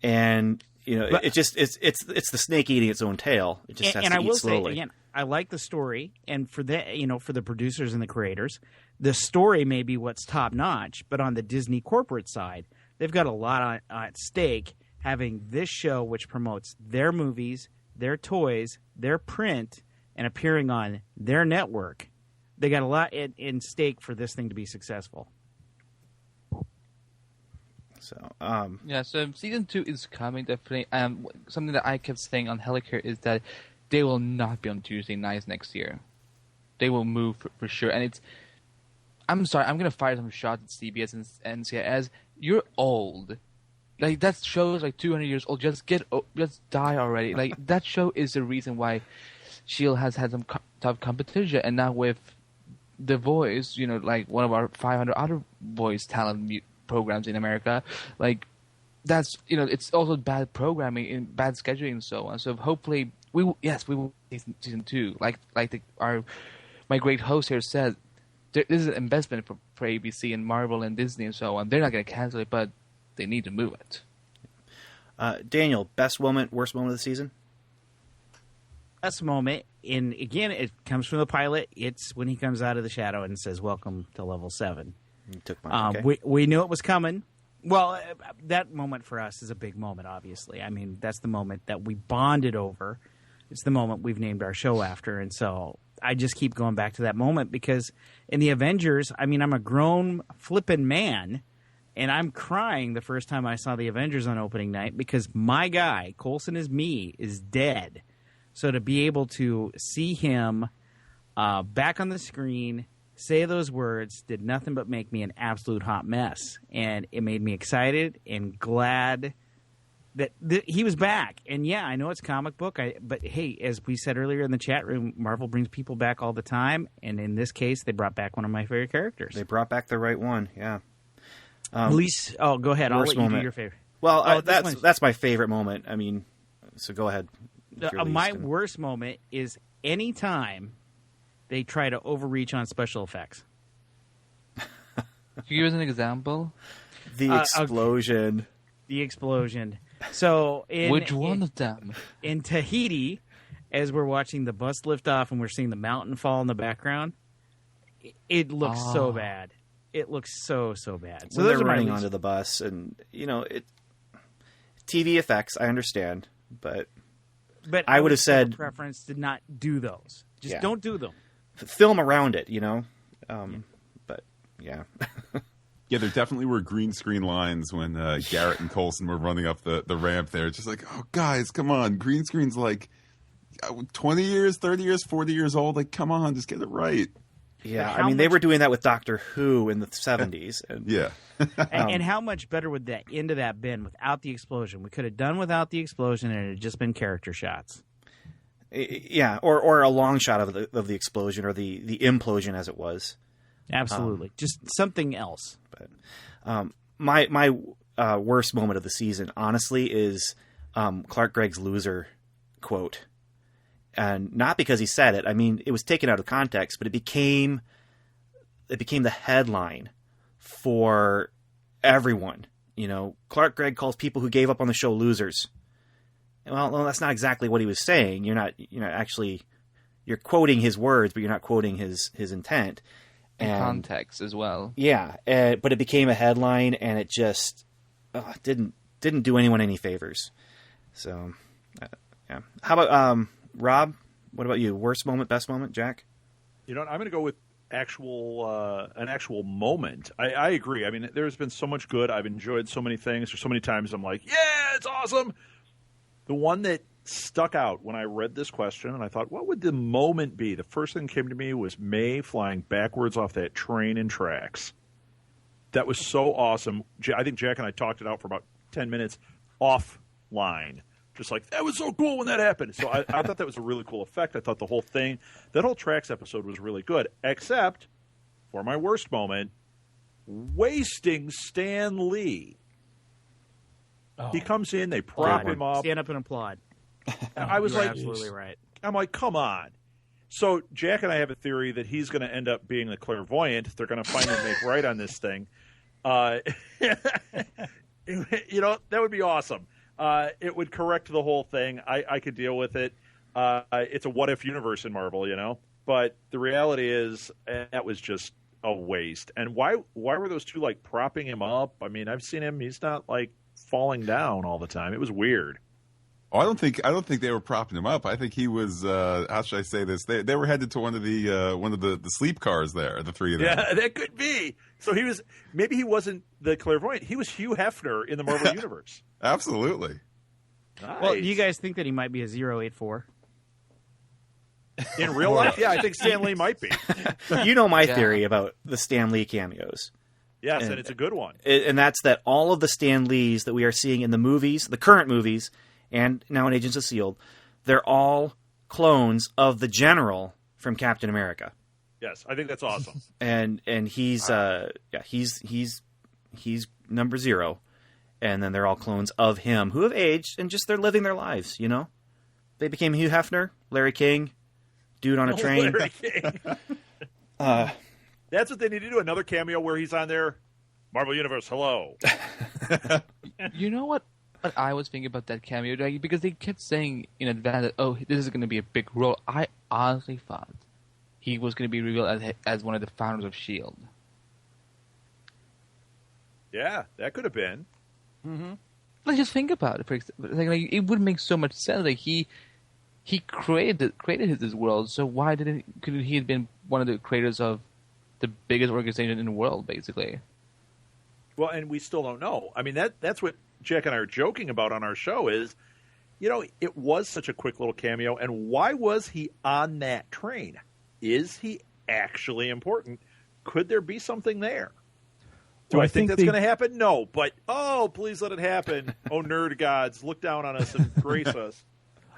And it's the snake eating its own tail. It just has to eat slowly. Say again, I like the story, and for the producers and the creators, the story may be what's top notch. But on the Disney corporate side, they've got a lot at stake. Having this show, which promotes their movies, their toys, their print, and appearing on their network, they got a lot in stake for this thing to be successful. So, so season 2 is coming, definitely. Something that I kept saying on Helicarrier is that they will not be on Tuesday nights next year. They will move for sure. And I'm sorry, I'm going to fire some shots at CBS and NCIS. You're old. That show is 200 years old. Just die already. That show is the reason why S.H.I.E.L.D. has had some tough competition. And now with The Voice, one of our 500 other voice talent programs in America, that's it's also bad programming and bad scheduling and so on. So hopefully we will season 2. My great host here said, this is an investment for ABC and Marvel and Disney and so on. They're not going to cancel it, but they need to move it. Daniel, best moment, worst moment of the season? Best moment, and again, it comes from the pilot. It's when he comes out of the shadow and says, "Welcome to Level 7." You took mine. Okay. We knew it was coming. Well, that moment for us is a big moment, obviously. I mean, that's the moment that we bonded over. It's the moment we've named our show after, and so I just keep going back to that moment because in the Avengers, I mean, I'm a grown flippin' man, and I'm crying the first time I saw the Avengers on opening night because my guy, Coulson is me, is dead. So to be able to see him back on the screen, say those words, did nothing but make me an absolute hot mess. And it made me excited and glad that he was back. And yeah, I know it's comic book, but hey, as we said earlier in the chat room, Marvel brings people back all the time. And in this case, they brought back one of my favorite characters. They brought back the right one, yeah. At least, go ahead. I'll let you do your favorite. Well, that's my favorite moment. I mean, so go ahead. My worst moment is any time they try to overreach on special effects. Can you give us an example? The explosion. The explosion. So, which one of them? In Tahiti, as we're watching the bus lift off and we're seeing the mountain fall in the background, it looks so bad. It looks so bad. So they're running onto the bus, and TV effects. I understand, but I would have said preference did not do those. Just don't do them. Film around it, But yeah. Yeah, there definitely were green screen lines when Garrett and Coulson were running up the ramp there. Just like, oh, guys, come on. Green screen's like 20 years, 30 years, 40 years old. Like, come on, just get it right. Yeah, I mean, they were doing that with Doctor Who in the 70s. And, yeah. And how much better would that end of that been without the explosion? We could have done without the explosion, and it had just been character shots. Yeah, or a long shot of the explosion or the implosion as it was. Absolutely, just something else. But my worst moment of the season, honestly, is Clark Gregg's loser quote. And not because he said it. I mean, it was taken out of context, but it became the headline for everyone. You know, Clark Gregg calls people who gave up on the show losers. Well, that's not exactly what he was saying. You're quoting his words, but you're not quoting his intent. And context as well. Yeah, but it became a headline, and it just didn't do anyone any favors. So, yeah. How about Rob? What about you? Worst moment, best moment, Jack? You know, I'm going to go with an actual moment. I agree. I mean, there's been so much good. I've enjoyed so many things. There's so many times I'm like, yeah, it's awesome. The one that stuck out when I read this question, and I thought, what would the moment be? The first thing that came to me was May flying backwards off that train and tracks. That was so awesome. I think Jack and I talked it out for about 10 minutes offline. Just like, that was so cool when that happened. So I thought that was a really cool effect. I thought the whole thing, that whole tracks episode was really good, except for my worst moment, wasting Stan Lee. Oh. He comes in, they prop him up. Stand up and applaud. I was like, absolutely right. I'm like, come on. So Jack and I have a theory that he's going to end up being the clairvoyant. They're going to finally make right on this thing. You know, that would be awesome. It would correct the whole thing. I could deal with it. It's a what-if universe in Marvel, you know? But the reality is that was just a waste. And why were those two, like, propping him up? I mean, I've seen him. He's not, like, falling down all the time. It was weird. Oh, I don't think they were propping him up. I think he was. How should I say this? They were headed to one of the sleep cars there. The three of them. Yeah, that could be. So maybe he wasn't the clairvoyant. He was Hugh Hefner in the Marvel universe. Absolutely. Nice. Well, do you guys think that he might be a 084? In real life? Yeah, I think Stan Lee might be. You know my theory about the Stan Lee cameos. Yes, and it's a good one. And that's that all of the Stan Lees that we are seeing in the movies, the current movies, and now in Agents of S.H.I.E.L.D., they're all clones of the General from Captain America. Yes, I think that's awesome. And he's number 0, and then they're all clones of him who have aged and just they're living their lives. You know, they became Hugh Hefner, Larry King, dude on a train. Larry King. That's what they need to do. Another cameo where he's on there. Marvel Universe, hello. You know what I was thinking about that cameo, because they kept saying in advance that, oh, this is going to be a big role. I honestly thought he was going to be revealed as one of the founders of S.H.I.E.L.D. Yeah, that could have been. Mm-hmm. Like, just think about it. Like, it would make so much sense. Like, he created his world, so why couldn't he have been one of the creators of the biggest organization in the world, basically? Well, and we still don't know. I mean, that's what Jack and I are joking about on our show is, you know, it was such a quick little cameo, and why was he on that train? Is he actually important? Could there be something there? Do I think that's going to happen? No, but, please let it happen. Oh, nerd gods, look down on us and grace us.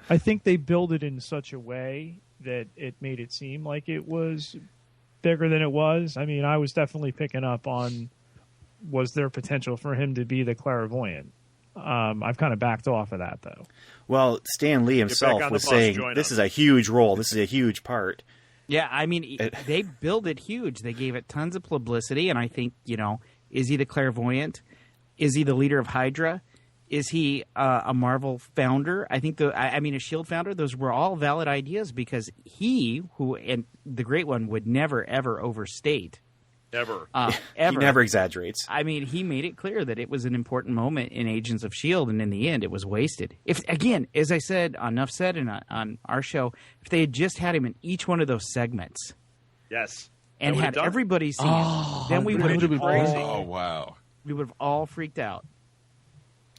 I think they built it in such a way that it made it seem like it was bigger than it was. I mean, I was definitely picking up on, was there potential for him to be the clairvoyant? I've kind of backed off of that, though. Well, Stan Lee himself was saying, this is a huge role. This is a huge part. Yeah, I mean, they build it huge. They gave it tons of publicity, and I think, you know, is he the clairvoyant? Is he the leader of Hydra? Is he a Marvel founder? I think a S.H.I.E.L.D. founder. Those were all valid ideas because and the Great One, would never, ever overstate. Ever. He never exaggerates. I mean, he made it clear that it was an important moment in Agents of S.H.I.E.L.D., and in the end, it was wasted. If, again, as I said on Nuff said and on our show, if they had just had him in each one of those segments. Yes. and would've had done it. everybody see it, then we that would would've been have crazy. Oh wow. we would have all freaked out.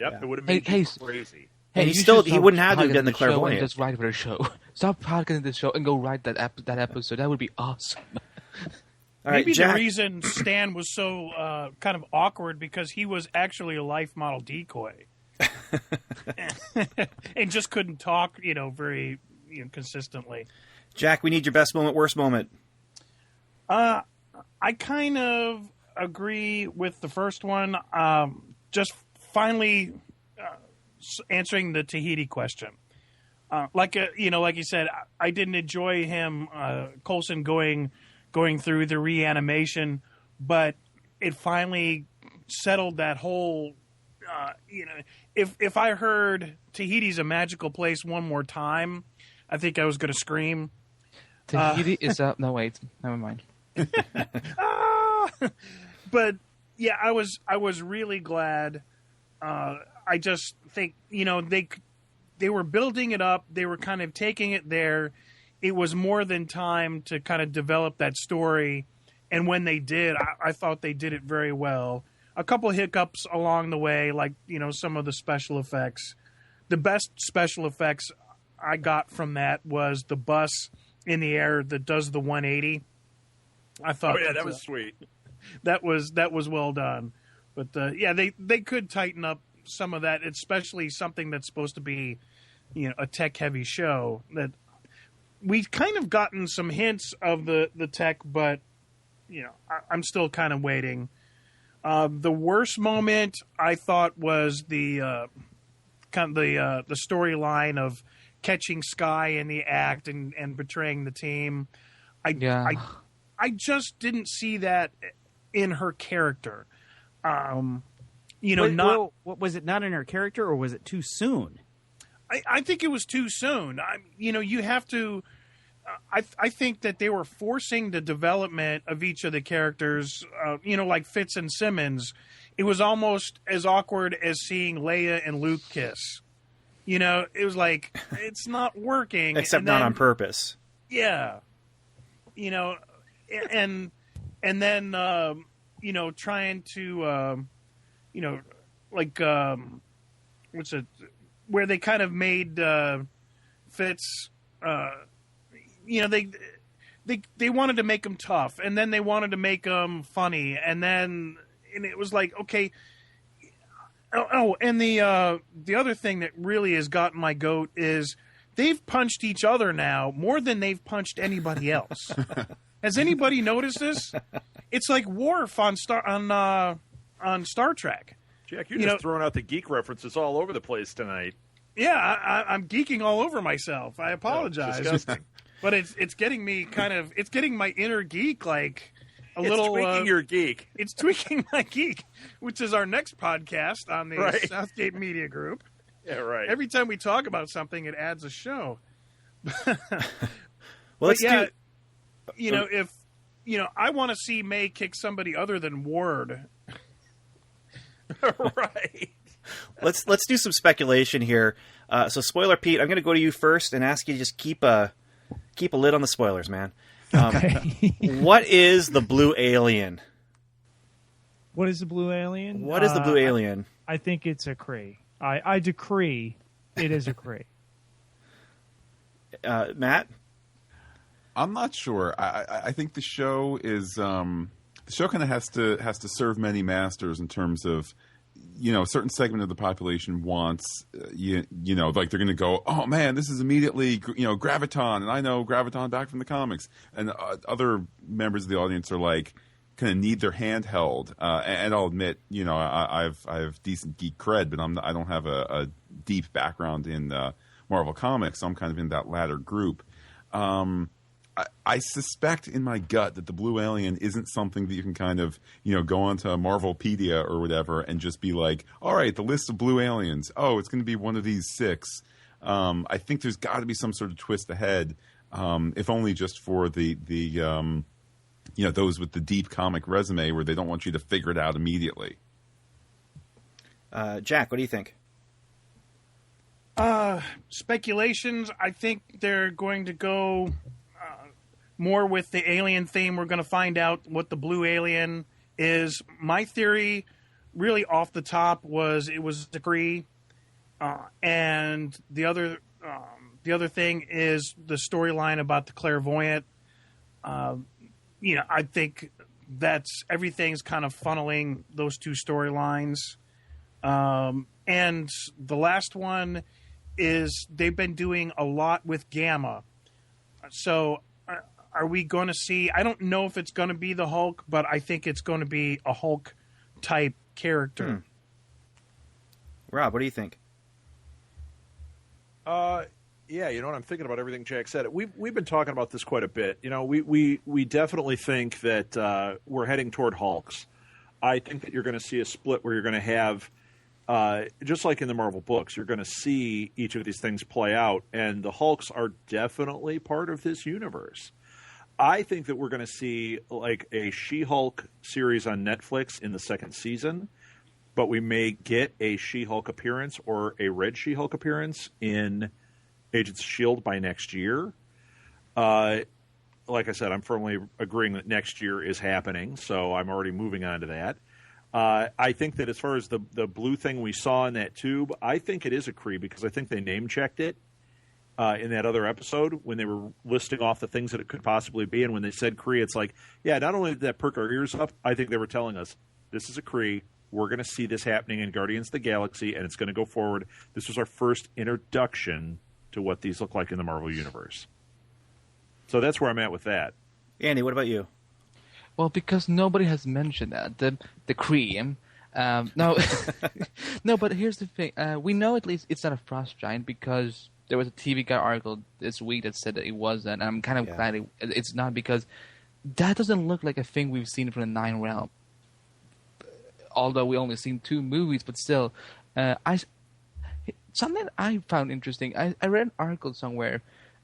Yep, it would have Hey, made you crazy. Hey, And you he still- should he stop wouldn't have to podcasting get in the show and Clairvoyant. Just write for the show. Stop podcasting the show and go write that episode. That would be awesome. All right, Maybe Jack. the reason Stan was so kind of awkward because he was actually a life model decoy, and just couldn't talk, very consistently. Jack, we need your best moment, worst moment. I kind of agree with the first one. Just finally answering the Tahiti question. Like you said, I didn't enjoy him, Coulson going through the reanimation, but it finally settled that whole. If I heard Tahiti's a magical place one more time, I think I was going to scream. Tahiti is up. No, wait. Never mind. But yeah, I was really glad. I just think they were building it up. They were kind of taking it there. It was more than time to kind of develop that story, and when they did, I thought they did it very well. A couple hiccups along the way, like some of the special effects. The best special effects I got from that was the bus in the air that does the 180. I thought, Oh yeah, that was sweet. That was well done. But they could tighten up some of that, especially something that's supposed to be, a tech heavy show. That we've kind of gotten some hints of the tech, but I'm still kind of waiting. The worst moment I thought was the storyline of catching Sky in the act and betraying the team. I just didn't see that in her character. What was it? Not in her character, or was it too soon? I think it was too soon. You have to. I think that they were forcing the development of each of the characters. Like Fitz and Simmons, it was almost as awkward as seeing Leia and Luke kiss. It was like it's not working, Except not on purpose. Yeah, and then trying to what's it? Where they kind of made Fitz. They wanted to make him tough, and then they wanted to make him funny, and it was like, okay. And the other thing that really has gotten my goat is they've punched each other now more than they've punched anybody else. Has anybody noticed this? It's like Worf on Star Trek. Jack, you're just throwing out the geek references all over the place tonight. Yeah, I'm geeking all over myself. I apologize. Disgusting. But it's getting me it's getting my inner geek like a It's little tweaking your geek. It's tweaking my geek, which is our next podcast on the Right. Southgate Media Group. Yeah, right. Every time we talk about something, it adds a show. Well, let's do. If I want to see May kick somebody other than Ward. Right. Let's do some speculation here. So, spoiler Pete, I'm going to go to you first and ask you to just keep a lid on the spoilers, man. Okay. What is the blue alien? What is the blue alien? What is the blue alien? I think it's a Kree. I decree it is a Kree. Matt? I'm not sure. I think the show is the show kind of has to serve many masters in terms of a certain segment of the population wants like they're going to go, oh man, this is immediately Graviton, and I know Graviton back from the comics, and other members of the audience are like kind of need their hand held. And I'll admit, I have decent geek cred, but I don't have a deep background in Marvel comics, so I'm kind of in that latter group. I suspect in my gut that the blue alien isn't something that you can kind of, go onto Marvelpedia or whatever and just be like, all right, the list of blue aliens. Oh, it's going to be one of these 6. I think there's got to be some sort of twist ahead, if only just for the those with the deep comic resume where they don't want you to figure it out immediately. Jack, what do you think? Speculations. I think they're going to go more with the alien theme. We're going to find out what the blue alien is. My theory, really off the top, was it was the Kree, and the other thing is the storyline about the Clairvoyant. I think that's everything's kind of funneling those two storylines. And the last one is they've been doing a lot with Gamma. So are we going to see... I don't know if it's going to be the Hulk, but I think it's going to be a Hulk-type character. Rob, what do you think? Yeah, you know what? I'm thinking about everything Jack said. We've been talking about this quite a bit. You know, we definitely think that we're heading toward Hulks. I think that you're going to see a split where you're going to have, just like in the Marvel books, you're going to see each of these things play out, and the Hulks are definitely part of this universe. I think that we're going to see like a She-Hulk series on Netflix in the second season, but we may get a She-Hulk appearance or a Red She-Hulk appearance in Agents of S.H.I.E.L.D. by next year. Like I said, I'm firmly agreeing that next year is happening, so I'm already moving on to that. I think that as far as the blue thing we saw in that tube, I think it is a Kree because I think they name-checked it in that other episode when they were listing off the things that it could possibly be, and when they said Kree, it's like, yeah, not only did that perk our ears up, I think they were telling us, this is a Kree, we're going to see this happening in Guardians of the Galaxy, and it's going to go forward. This was our first introduction to what these look like in the Marvel Universe. So that's where I'm at with that. Andy, what about you? Well, because nobody has mentioned that. The Kree. No, no, but here's the thing. We know at least it's not a frost giant because there was a TV Guide article this week that said that it wasn't. And I'm kind of glad it's not because that doesn't look like a thing we've seen from the Nine Realm. Although we only seen 2 movies, but still. Something I found interesting, I read an article somewhere,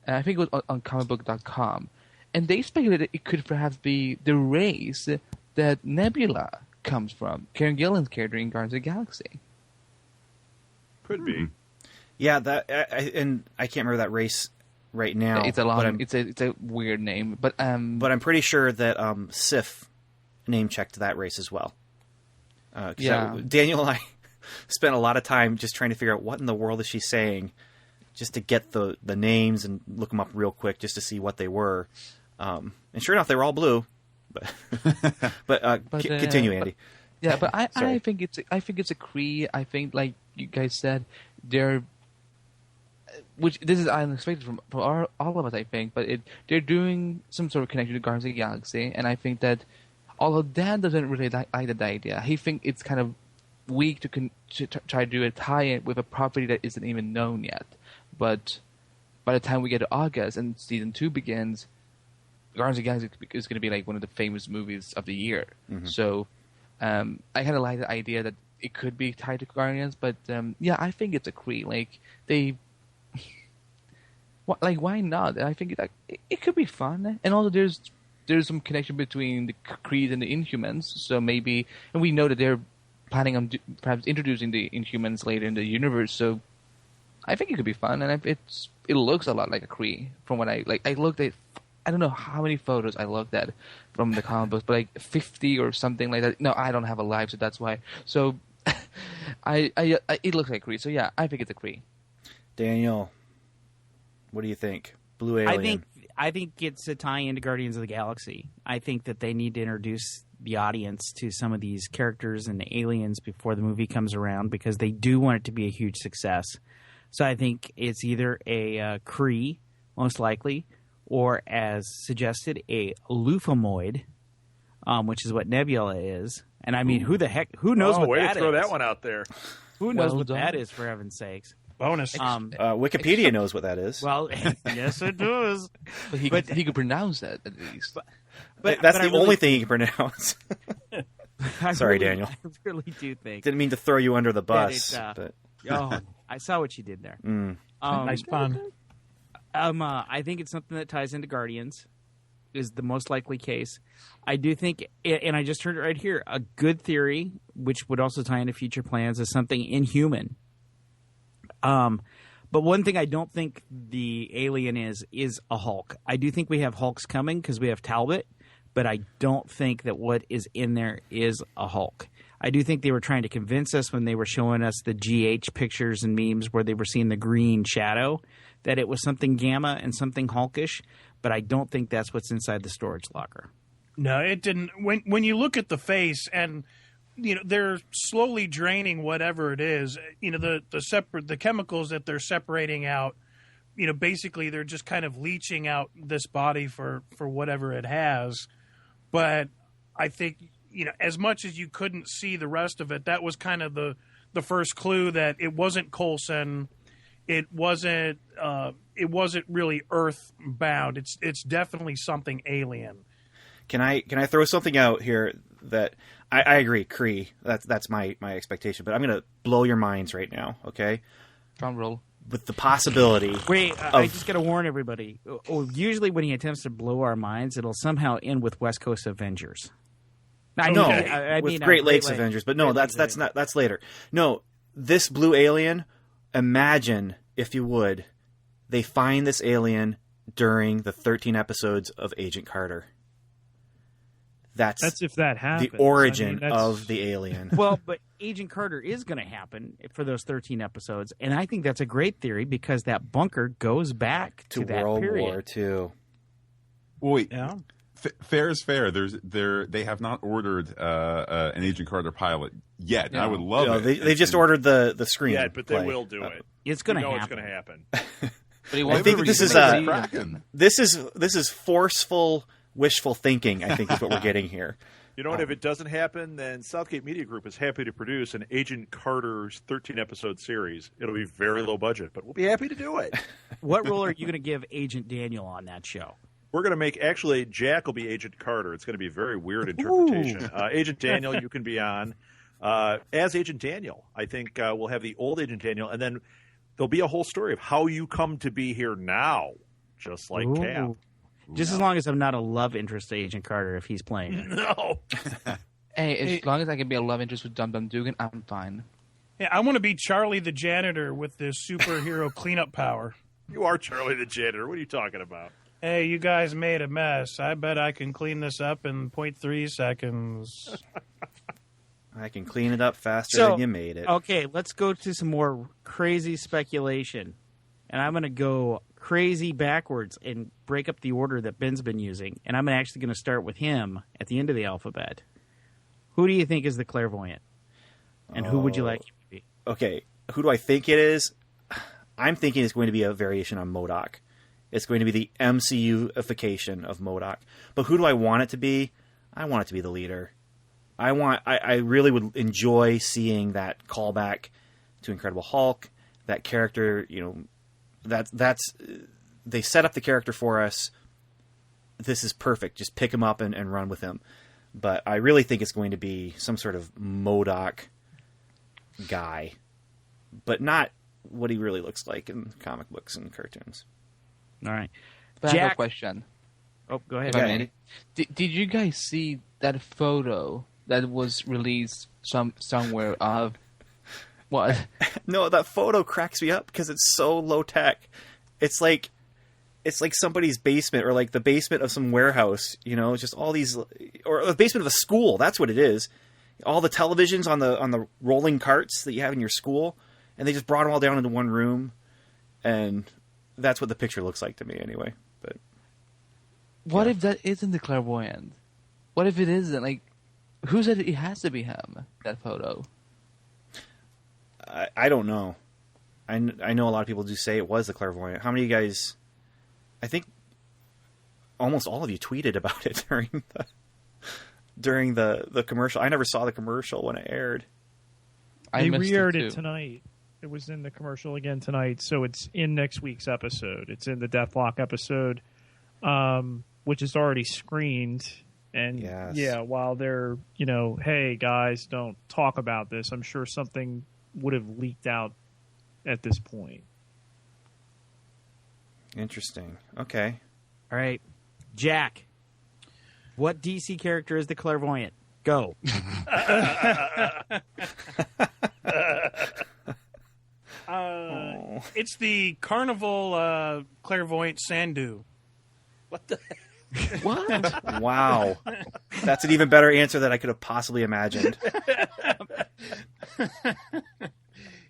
I think it was on comicbook.com, and they speculated it could perhaps be the race that Nebula comes from, Karen Gillan's character in Guardians of the Galaxy. Could be. Yeah, and I can't remember that race right now. It's a long, it's a weird name, but I'm pretty sure that Sif name-checked that race as well. Daniel and I spent a lot of time just trying to figure out what in the world is she saying, just to get the names and look them up real quick just to see what they were. And sure enough, they were all blue. But continue, Andy. But I think it's a Kree. I think, like you guys said, which this is unexpected from all of us, I think, but they're doing some sort of connection to Guardians of the Galaxy, and I think that although Dan doesn't really like that idea, he thinks it's kind of weak to try to do a tie-in with a property that isn't even known yet. But by the time we get to August and season 2 begins, Guardians of the Galaxy is going to be like one of the famous movies of the year. Mm-hmm. So I kind of like the idea that it could be tied to Guardians, but I think it's a Kree. Like why not? I think it could be fun, and also there's some connection between the Krees and the Inhumans. So maybe, and we know that they're planning on perhaps introducing the Inhumans later in the universe. So I think it could be fun, and it looks a lot like a Kree from what I looked at. I don't know how many photos I looked at from the comic books, but like 50 or something like that. No, I don't have a live, so that's why. So it looks like Kree. So yeah, I think it's a Kree. Daniel, what do you think? Blue alien. I think it's a tie-in to Guardians of the Galaxy. I think that they need to introduce the audience to some of these characters and the aliens before the movie comes around because they do want it to be a huge success. So I think it's either a Kree, most likely, or as suggested, a Lufamoid, which is what Nebula is. And I mean, who knows what way that to throw is? that one out there. Who knows what that is, for heaven's sakes? Bonus. Wikipedia knows what that is. Well, yes, it does. But he could pronounce that at least. But that's the only thing he can pronounce. Sorry, Daniel. I really do think. Didn't mean to throw you under the bus. But I saw what you did there. Nice pun. I think it's something that ties into Guardians, is the most likely case. I do think, and I just heard it right here, a good theory, which would also tie into future plans, is something Inhuman. But But one thing I don't think the alien is a Hulk. I do think we have Hulks coming because we have Talbot, but I don't think that what is in there is a Hulk. I do think they were trying to convince us when they were showing us the GH pictures and memes where they were seeing the green shadow that it was something Gamma and something Hulkish, but I don't think that's what's inside the storage locker. No, it didn't. When you look at the face and they're slowly draining whatever it is, the chemicals that they're separating out, basically they're just kind of leaching out this body for whatever it has. But I think as much as you couldn't see the rest of it, that was kind of the first clue that it wasn't Coulson. It wasn't really Earth-bound. It's definitely something alien. Can I throw something out here that I agree, Kree. That's my expectation, but I'm going to blow your minds right now, okay? Drum roll. With the possibility. Wait, I just got to warn everybody. Usually when he attempts to blow our minds, it'll somehow end with West Coast Avengers. I mean, Great Lakes Avengers, but no, that's later. No, this blue alien, imagine, if you would, they find this alien during the 13 episodes of Agent Carter. That's if that happens. The origin of the alien. Well, but Agent Carter is going to happen for those 13 episodes, and I think that's a great theory because that bunker goes back to that World period. War II. Wait, yeah. Fair is fair. They have not ordered an Agent Carter pilot yet. Yeah. I would love it. They just ordered the screen. Yeah, but they will do it. It's going to happen. It's going to happen. I think this is forceful, wishful thinking. I think is what we're getting here. You know what? If it doesn't happen, then Southgate Media Group is happy to produce an Agent Carter's 13-episode series. It'll be very low budget, but we'll be happy to do it. What role are you going to give Agent Daniel on that show? We're going to make, actually, Jack will be Agent Carter. It's going to be a very weird interpretation. Agent Daniel, you can be on as Agent Daniel. I think we'll have the old Agent Daniel, and then there'll be a whole story of how you come to be here now, just like Cap. Just as long as I'm not a love interest to Agent Carter if he's playing it. No. Hey, as long as I can be a love interest with Dum Dum Dugan, I'm fine. Yeah, I want to be Charlie the janitor with this superhero cleanup power. You are Charlie the janitor. What are you talking about? Hey, you guys made a mess. I bet I can clean this up in 0.3 seconds. I can clean it up faster than you made it. Okay, let's go to some more crazy speculation. And I'm going to go crazy backwards and break up the order that Ben's been using. And I'm actually going to start with him at the end of the alphabet. Who do you think is the Clairvoyant? And who would you like him to be? Okay, who do I think it is? I'm thinking it's going to be a variation on MODOK. It's going to be the MCU-ification of MODOK. But who do I want it to be? I want it to be the leader. I really would enjoy seeing that callback to Incredible Hulk. That character, that's they set up the character for us. This is perfect. Just pick him up and run with him. But I really think it's going to be some sort of MODOK guy, but not what he really looks like in comic books and cartoons. All right. But I have a question. Oh, go ahead. Did you guys see that photo that was released somewhere of what? No, that photo cracks me up because it's so low tech. It's like somebody's basement or like the basement of some warehouse, just all these, or the basement of a school. That's what it is. All the televisions on the rolling carts that you have in your school, and they just brought them all down into one room, and that's what the picture looks like to me anyway. But what if that isn't the Clairvoyant? What if it isn't? Like, who said it has to be him, that photo? I don't know. I know a lot of people do say it was the Clairvoyant. How many of you guys... I think almost all of you tweeted about it during the commercial. I never saw the commercial when it aired. They re-aired it tonight. It was in the commercial again tonight, so it's in next week's episode. It's in the Deathlock episode, which is already screened. And yeah, while they're, hey guys, don't talk about this, I'm sure something would have leaked out at this point. Interesting. Okay. All right. Jack, what DC character is the Clairvoyant? Go. It's the Carnival Clairvoyant Sandu. What the? What? Wow. That's an even better answer than I could have possibly imagined.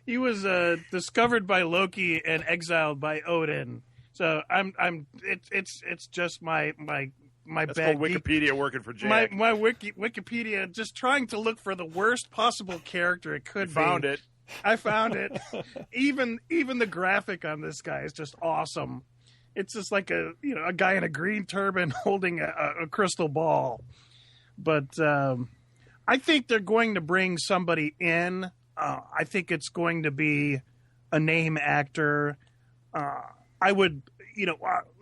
He was discovered by Loki and exiled by Odin. So it's just my That's bad called geek- Wikipedia working for Jack. my Wikipedia just trying to look for the worst possible character it could be. Found it. I found it. Even the graphic on this guy is just awesome. It's just like a guy in a green turban holding a crystal ball. But I think they're going to bring somebody in. I think it's going to be a name actor. I would,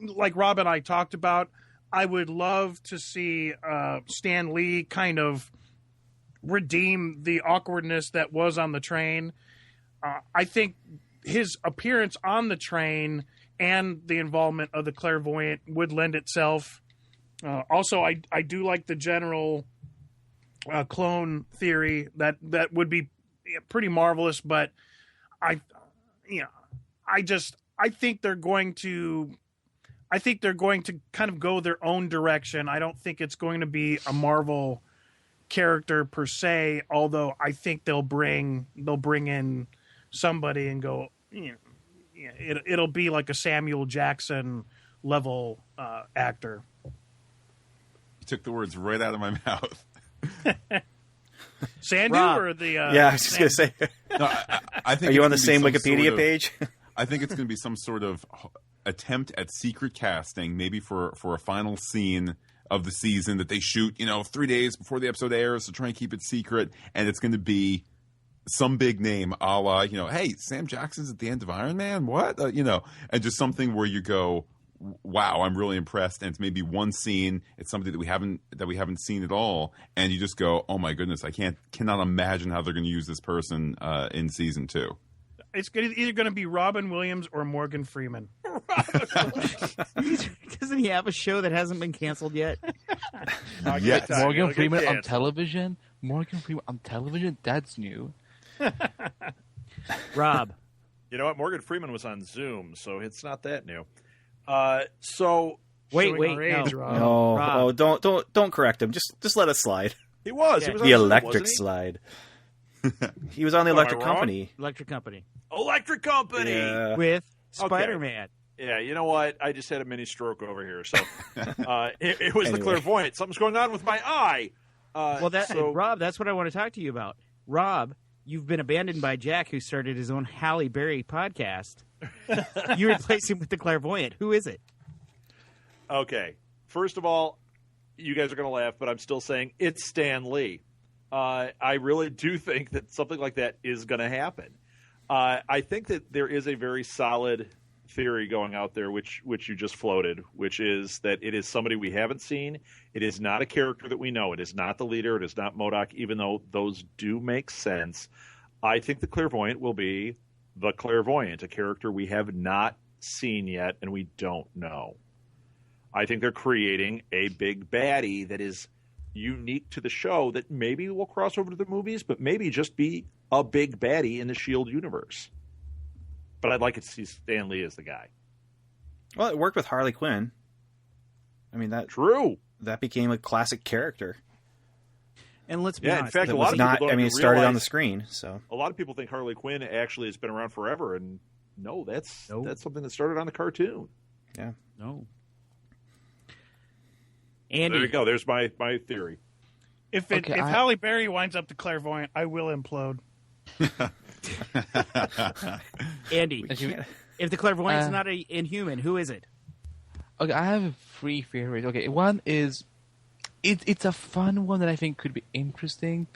like Rob and I talked about, I would love to see Stan Lee kind of redeem the awkwardness that was on the train. I think his appearance on the train and the involvement of the Clairvoyant would lend itself. Also, I do like the general clone theory that would be pretty marvelous, but I think they're going to kind of go their own direction. I don't think it's going to be a Marvel character per se, although I think they'll bring in somebody and go, it'll be like a Samuel Jackson level actor. You took the words right out of my mouth. Sandu Rob. or the Yeah, I was just going to say. No, I think Are you it's on the gonna be same some Wikipedia sort of- page? I think it's going to be some sort of attempt at secret casting, maybe for a final scene of the season that they shoot, 3 days before the episode airs to try and keep it secret, and it's going to be some big name, a la, hey, Sam Jackson's at the end of Iron Man, what? And just something where you go, wow, I'm really impressed, and it's maybe one scene, it's somebody that we haven't seen at all, and you just go, oh my goodness, I cannot imagine how they're going to use this person in season 2. it's either going to be Robin Williams or Morgan Freeman. Doesn't he have a show that hasn't been canceled yet? Yes. Morgan Freeman on television? Morgan Freeman on television? That's new. Rob. You know what? Morgan Freeman was on Zoom, so it's not that new. So Wait, Showing our age, no. Rob. No, Rob. don't correct him. Just let it slide. he was. Yeah. He was The on Zoom, electric wasn't he? slide. He was on the Am I Electric wrong? Company. Electric Company. Electric Company. Yeah. With Spider-Man. Yeah, you know what? I just had a mini stroke over here. So it was the Anyway. clairvoyant. Something's going on with my eye. Rob, that's what I want to talk to you about. Rob, you've been abandoned by Jack, who started his own Halle Berry podcast. You replace him with the clairvoyant. Who is it? Okay. First of all, you guys are going to laugh, but I'm still saying it's Stan Lee. I really do think that something like that is going to happen. I think that there is a very solid theory going out there, which you just floated, which is that it is somebody we haven't seen. It is not a character that we know. It is not the leader. It is not MODOK, even though those do make sense. I think the clairvoyant will be the clairvoyant, a character we have not seen yet and we don't know. I think they're creating a big baddie that is unique to the show that maybe will cross over to the movies, but maybe just be a big baddie in the S.H.I.E.L.D. universe. But I'd like to see Stan Lee as the guy. Well, it worked with Harley Quinn. I mean True. that became a classic character. And let's be Yeah, in honest. fact, That a lot was of people not. don't I mean, even it started on realize- the screen. So A lot of people think Harley Quinn actually has been around forever, and no, that's Nope. something that started on the cartoon. yeah. No. There you Andy, go. There's my theory. If Okay, Halle Berry winds up the clairvoyant, I will implode. Andy, And she- if the clairvoyant's Uh, not an inhuman, who is it? Okay, I have 3 theories. Okay, one is it's a fun one that I think could be interesting,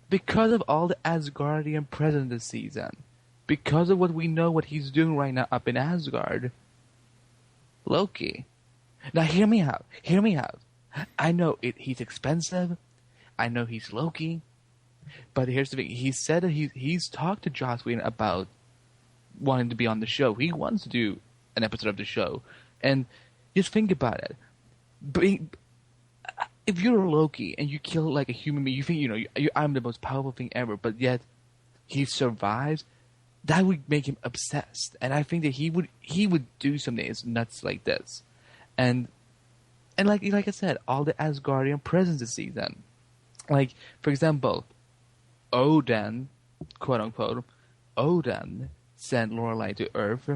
because of all the Asgardian presence this season, because of what we know what he's doing right now up in Asgard. Loki. Now hear me out. Hear me out. I know he's expensive. I know he's Loki. But here's the thing. He said that he's talked to Joss Whedon about wanting to be on the show. He wants to do an episode of the show. And just think about it. If you're Loki and you kill like a human being, you think, I'm the most powerful thing ever, but yet he survives, that would make him obsessed. And I think that he would do something that's nuts like this. And like I said, all the Asgardian presence this season. Like, for example, Odin, quote unquote, Odin sent Lorelei to Earth.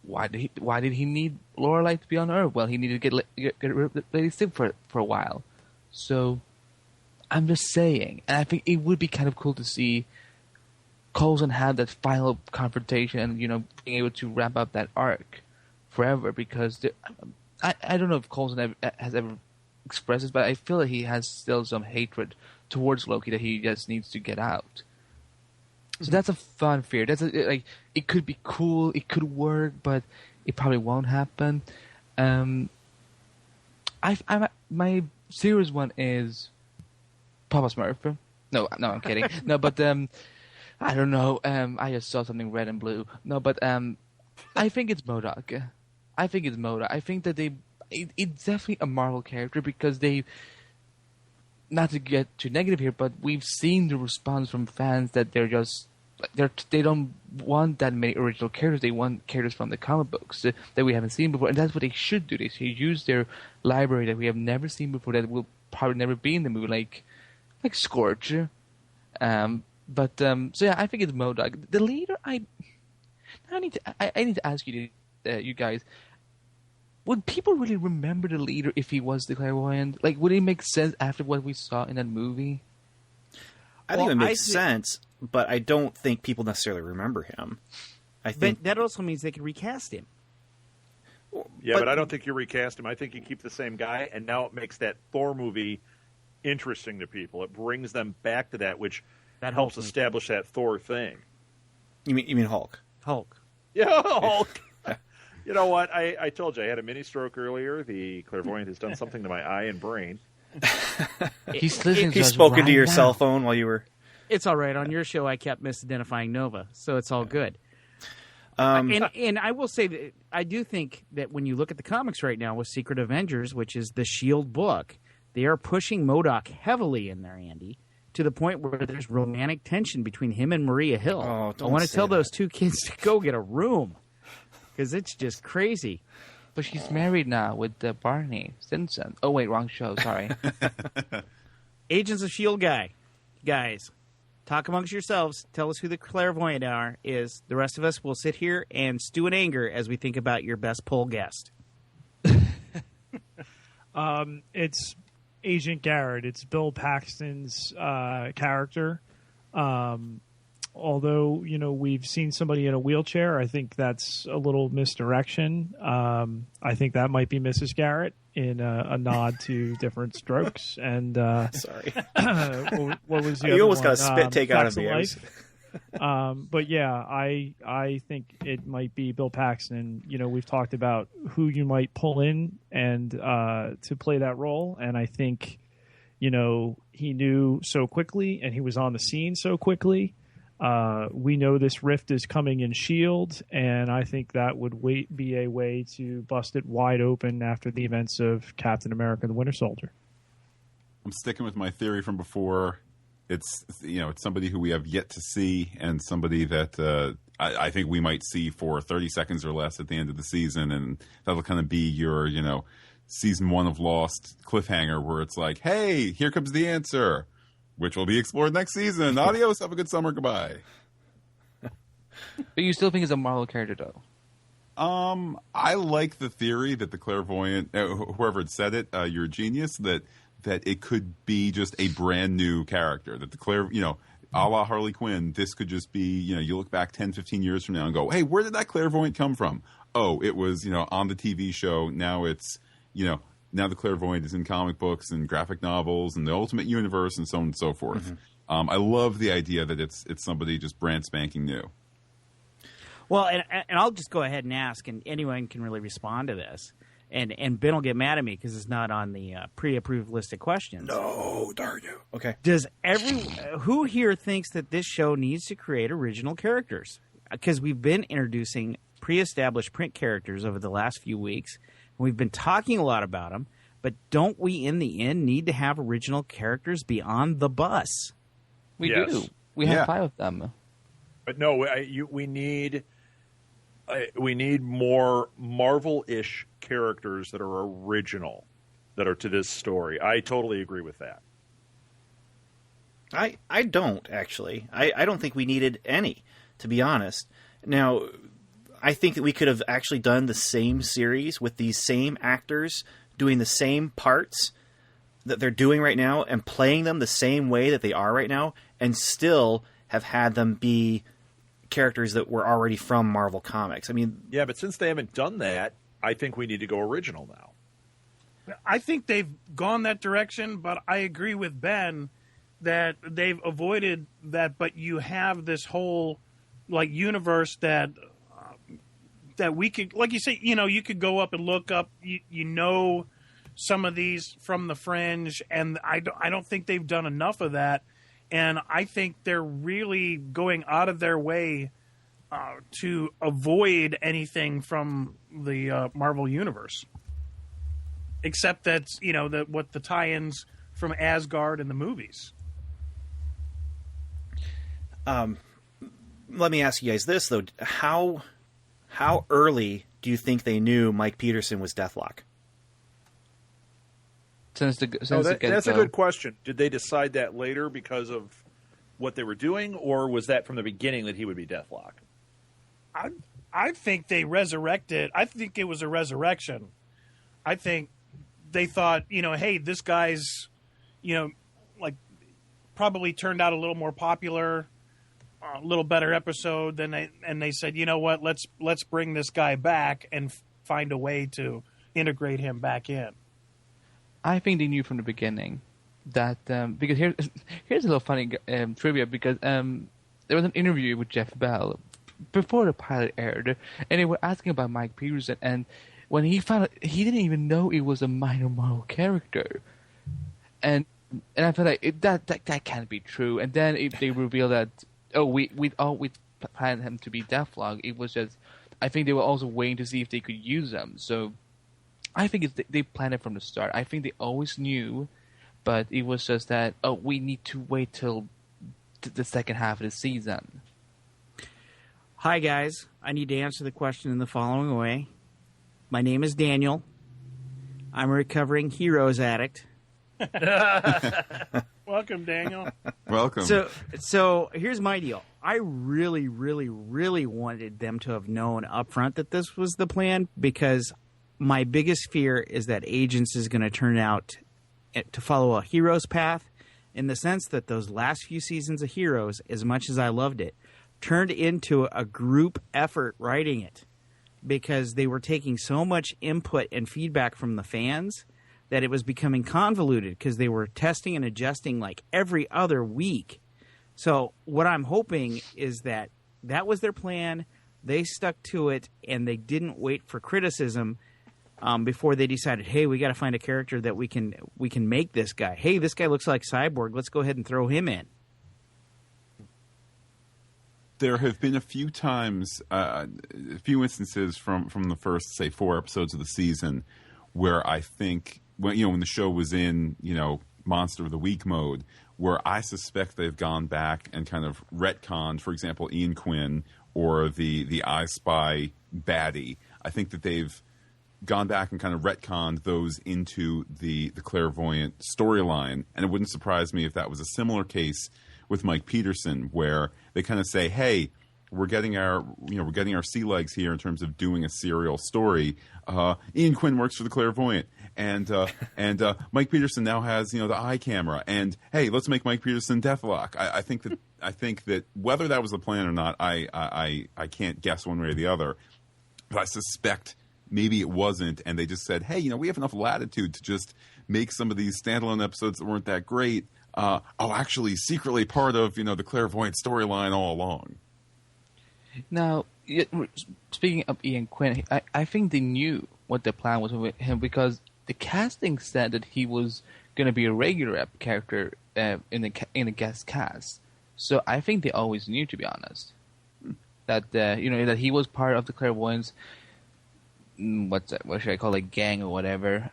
Why did he need Lorelei to be on Earth? Well, he needed to get rid of Lady Sif for a while. So I'm just saying, and I think it would be kind of cool to see Coulson have that final confrontation and, being able to wrap up that arc forever, because I don't know if Coulson has ever expressed this, but I feel that he has still some hatred towards Loki that he just needs to get out. So that's a fun fear. It could be cool, it could work, but it probably won't happen. My serious one is Papa Smurf. No, I'm kidding. No, but I don't know. I just saw something red and blue. No, but I think it's MODOK. I think that it's definitely a Marvel character, because they, not to get too negative here, but we've seen the response from fans that they don't want that many original characters. They want characters from the comic books that we haven't seen before, and that's what they should do. They should use their library that we have never seen before, that will probably never be in the movie, like Scorch. So yeah, I think it's MODOK. The leader, I need to ask you guys, would people really remember the leader if he was the Clairvoyant? Like, would it make sense after what we saw in that movie? I think it makes sense, but I don't think people necessarily remember him. I think that also means they can recast him. Yeah, but I don't think you recast him. I think you keep the same guy, and now it makes that Thor movie interesting to people. It brings them back to that, which helps establish that Thor thing. You mean Hulk? Hulk. Yeah, Hulk. You know what? I told you I had a mini stroke earlier. The Clairvoyant has done something to my eye and brain. He's listening. He's spoken to your cell phone while you were. It's all right. On your show, I kept misidentifying Nova, so it's all good. And I will say that I do think that when you look at the comics right now with Secret Avengers, which is the S.H.I.E.L.D. book, they are pushing MODOK heavily in there, Andy, to the point where there's romantic tension between him and Maria Hill. Oh, I want to tell those two kids to go get a room, because it's just crazy. But she's married now with Barney Stinson. Oh, wait, wrong show. Sorry. Agents of S.H.I.E.L.D. guys, talk amongst yourselves. Tell us who the Clairvoyant is. The rest of us will sit here and stew in anger as we think about your best poll guest. It's Agent Garrett. It's Bill Paxton's character. Although, we've seen somebody in a wheelchair, I think that's a little misdirection. I think that might be Mrs. Garrett in a nod to different strokes. And sorry, what was the you other almost one? got a spit take out of me. But yeah, I think it might be Bill Paxton. We've talked about who you might pull in and to play that role, and I think he knew so quickly, and he was on the scene so quickly. We know this rift is coming in S.H.I.E.L.D., and I think that would be a way to bust it wide open after the events of Captain America: The Winter Soldier. I'm sticking with my theory from before. It's somebody who we have yet to see, and somebody that I think we might see for 30 seconds or less at the end of the season, and that'll kind of be your season 1 of Lost cliffhanger, where it's like, hey, here comes the answer, which will be explored next season. Adios, have a good summer, goodbye. But you still think it's a Marvel character, though? I like the theory that the Clairvoyant, whoever had said it, you're a genius, that it could be just a brand new character, that the a la Harley Quinn, this could just be, you look back 10, 15 years from now and go, hey, where did that Clairvoyant come from? Oh, it was, on the TV show. Now it's, now the Clairvoyant is in comic books and graphic novels and the Ultimate Universe and so on and so forth. Mm-hmm. I love the idea that it's somebody just brand spanking new. Well, and I'll just go ahead and ask, and anyone can really respond to this. And Ben will get mad at me because it's not on the pre-approved list of questions. No, darn you. Okay. Does who here thinks that this show needs to create original characters? Because we've been introducing pre-established print characters over the last few weeks. And we've been talking a lot about them. But don't we, in the end, need to have original characters beyond the bus? We do. We have 5 of them. But no, we need more Marvel-ish characters that are original, that are to this story. I totally agree with that. I don't, actually. I don't think we needed any, to be honest. Now, I think that we could have actually done the same series with these same actors doing the same parts that they're doing right now and playing them the same way that they are right now, and still have had them be characters that were already from Marvel Comics. I mean, yeah, but since they haven't done that, I think we need to go original now. I think they've gone that direction, but I agree with Ben that they've avoided that. But you have this whole universe that we could, like you say, you could go up and look up, some of these from the Fringe, and I don't think they've done enough of that. And I think they're really going out of their way to avoid anything from the Marvel Universe, except that's what the tie-ins from Asgard and the movies. Let me ask you guys this though: how early do you think they knew Mike Peterson was Deathlock? That's a good question. Did they decide that later because of what they were doing, or was that from the beginning that he would be Deathlock? I think they resurrected. I think it was a resurrection. I think they thought, hey, this guy's, probably turned out a little more popular, a little better episode than they said, you know what, let's bring this guy back and find a way to integrate him back in. I think they knew from the beginning that because here's a little funny trivia, because there was an interview with Jeff Bell before the pilot aired, and they were asking about Mike Peterson, and when he found out, he didn't even know it was a minor Marvel character, and I felt like that can't be true. And then if they reveal that we planned him to be Deathlock, it was just, I think they were also waiting to see if they could use him. So I think they planned it from the start. I think they always knew, but it was just that, we need to wait till the second half of the season. Hi, guys. I need to answer the question in the following way. My name is Daniel. I'm a recovering Heroes addict. Welcome, Daniel. Welcome. So here's my deal. I really, really, really wanted them to have known up front that this was the plan, because my biggest fear is that Agents is going to turn out to follow a hero's path, in the sense that those last few seasons of Heroes, as much as I loved it, turned into a group effort writing it, because they were taking so much input and feedback from the fans that it was becoming convoluted, because they were testing and adjusting like every other week. So what I'm hoping is that was their plan, they stuck to it, and they didn't wait for criticism before they decided, hey, we got to find a character that we can make this guy. Hey, this guy looks like Cyborg. Let's go ahead and throw him in. There have been a few times, a few instances from the first, say, 4 episodes of the season, where I think when the show was in Monster of the Week mode, where I suspect they've gone back and kind of retconned, for example, Ian Quinn or the I Spy baddie. I think that they've gone back and kind of retconned those into the Clairvoyant storyline, and it wouldn't surprise me if that was a similar case with Mike Peterson, where they kind of say, hey, we're getting our sea legs here in terms of doing a serial story. Ian Quinn works for the Clairvoyant, and Mike Peterson now has the eye camera, and hey, let's make Mike Peterson Deathlock. I think that whether that was the plan or not, I can't guess one way or the other, but I suspect maybe it wasn't, and they just said, hey, we have enough latitude to just make some of these standalone episodes that weren't that great. Actually secretly part of the Clairvoyant storyline all along. Now, speaking of Ian Quinn, I think they knew what the plan was with him, because the casting said that he was going to be a regular character in the guest cast. So I think they always knew, to be honest, that that he was part of the Clairvoyants. What should I call it, gang or whatever?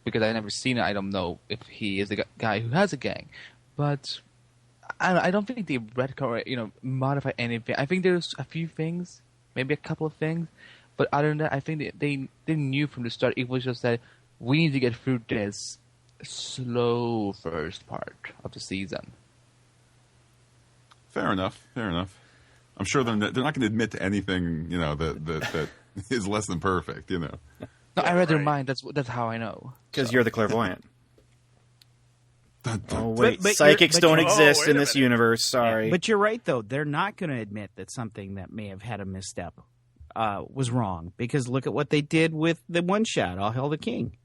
Because I never seen it, I don't know if he is the guy who has a gang. But I don't think they retcon or modify anything. I think there's a few things, maybe a couple of things, but other than that, I think they knew from the start. It was just that we need to get through this slow first part of the season. Fair enough. I'm sure they're not going to admit to anything, that is less than perfect, No, I read their mind. That's how I know. Because you're the clairvoyant. Dun, dun, Oh, wait. But Psychics don't you're- exist wait in a this minute. universe. Sorry. But you're right, though. They're not going to admit that something that may have had a misstep was wrong. Because look at what they did with the one-shot, All Hail the King.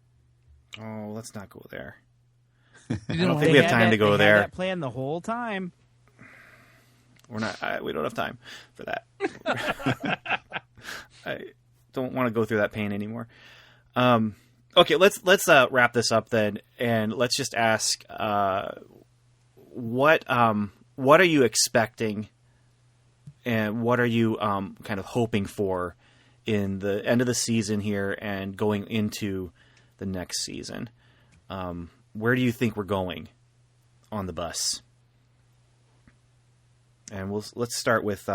Oh, let's not go there. I don't think we have time to go there. They had that plan the whole time. We're not. We don't have time for that. I don't want to go through that pain anymore. Okay, let's wrap this up then, and let's just ask, what are you expecting, and what are you kind of hoping for in the end of the season here and going into the next season? Where do you think we're going on the bus? And let's start with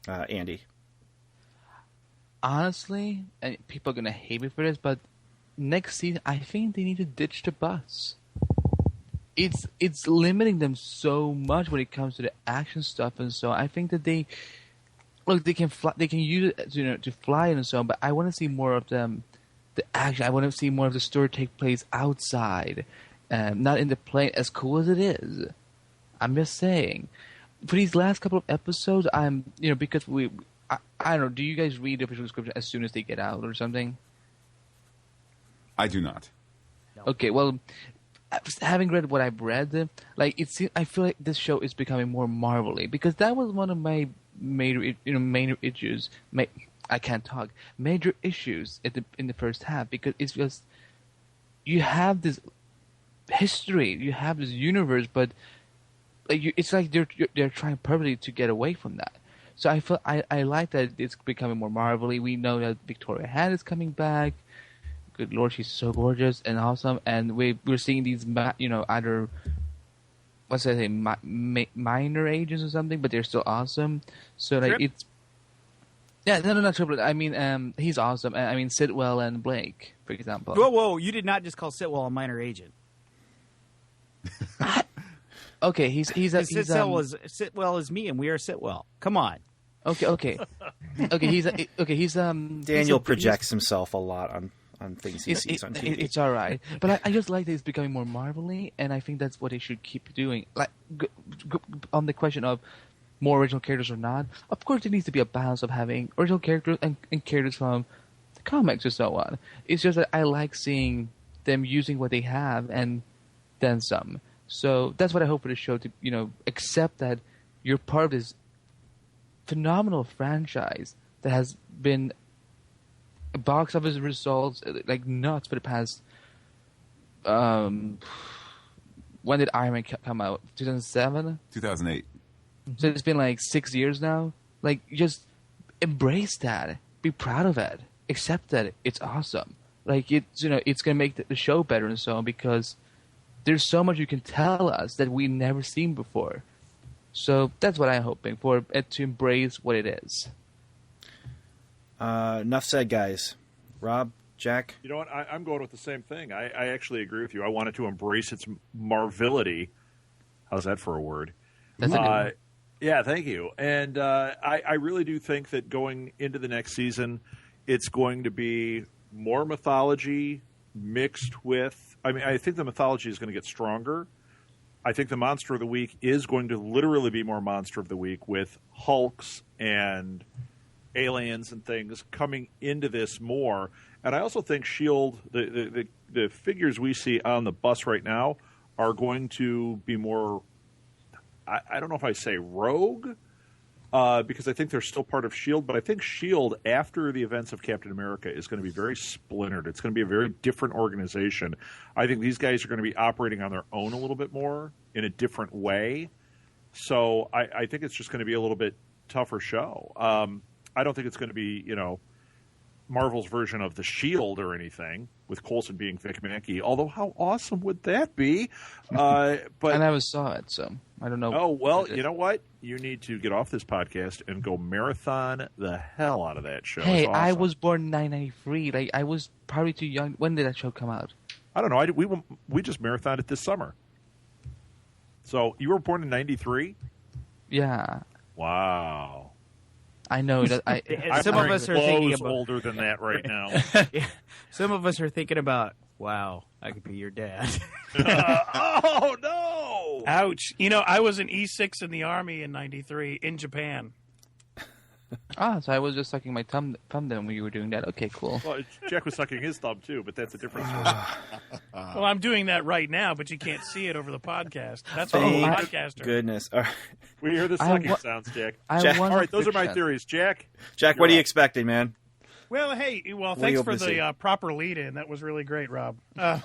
Andy. Honestly, and people are gonna hate me for this, but next season I think they need to ditch the bus. It's limiting them so much when it comes to the action stuff, and so I think that they can fly, they can use it to fly and so on. But I want to see more of the action. I want to see more of the story take place outside, not in the plane. As cool as it is, I'm just saying. For these last couple of episodes, because I don't know. Do you guys read the official description as soon as they get out or something? I do not. Okay, well, having read what I've read, I feel like this show is becoming more Marvel-y, because that was one of my major issues. I can't talk. Major issues in the first half, because it's just you have this history, you have this universe, but it's like they're trying purposely to get away from that. So I feel I like that it's becoming more Marvel-y. We know that Victoria Hand is coming back. Good Lord, she's so gorgeous and awesome. And we're seeing these, either minor agents or something, but they're still awesome. So Trip? it's not Triple. I mean, he's awesome. I mean, Sitwell and Blake, for example. Whoa! You did not just call Sitwell a minor agent. Okay, Sitwell is me, and we are Sitwell. Come on. Okay. He's Daniel projects himself a lot on things he sees on TV. It's all right, but I just like that it's becoming more Marvel-y, and I think that's what they should keep doing. Like on the question of more original characters or not, of course there needs to be a balance of having original characters and characters from the comics or so on. It's just that I like seeing them using what they have and then some. So that's what I hope for the show to, accept that you're part of this phenomenal franchise that has been box office results like nuts for the past. When did Iron Man come out? 2007? 2008. So it's been like 6 years now. Like, just embrace that. Be proud of it. Accept that it's awesome. Like, it's gonna make the show better and so on, because there's so much you can tell us that we've never seen before. So that's what I'm hoping for, it to embrace what it is. Enough said, guys. Rob, Jack? You know what? I'm going with the same thing. I actually agree with you. I wanted to embrace its marvility. How's that for a word? That's a good one. Yeah, thank you. And I really do think that going into the next season, it's going to be more mythology mixed with... I think the mythology is going to get stronger. I think the Monster of the Week is going to literally be more Monster of the Week, with Hulks and aliens and things coming into this more. And I also think S.H.I.E.L.D., the figures we see on the bus right now are going to be more... I don't know if I say rogue, because I think they're still part of S.H.I.E.L.D., but I think S.H.I.E.L.D., after the events of Captain America, is going to be very splintered. It's going to be a very different organization. I think these guys are going to be operating on their own a little bit more, in a different way. So I think it's just going to be a little bit tougher show. I don't think it's going to be, Marvel's version of the S.H.I.E.L.D. or anything, with Coulson being Vic Mackey. Although, how awesome would that be? But I never saw it, so I don't know. Oh, well, you know what? You need to get off this podcast and go marathon the hell out of that show. Hey, It's awesome. I was born in 1993. Like, I was probably too young. When did that show come out? I don't know. We just marathoned it this summer. So you were born in 93? Yeah. Wow. I know that. Some of us are thinking about older than that right now. Yeah. Some of us are thinking about, wow, I could be your dad. Oh no! Ouch. I was an E6 in the Army in 93 in Japan. So I was just sucking my thumb then when you were doing that. Okay, cool. Well, Jack was sucking his thumb too, but that's a different story. Well, I'm doing that right now, but you can't see it over the podcast. That's why I'm a podcaster. Goodness. All right. We hear the sucking sounds, Jack. Jack. All right, those are my theories. Jack, Jack, what are you expecting, man? Well, hey, thanks for the proper lead-in. That was really great, Rob. You're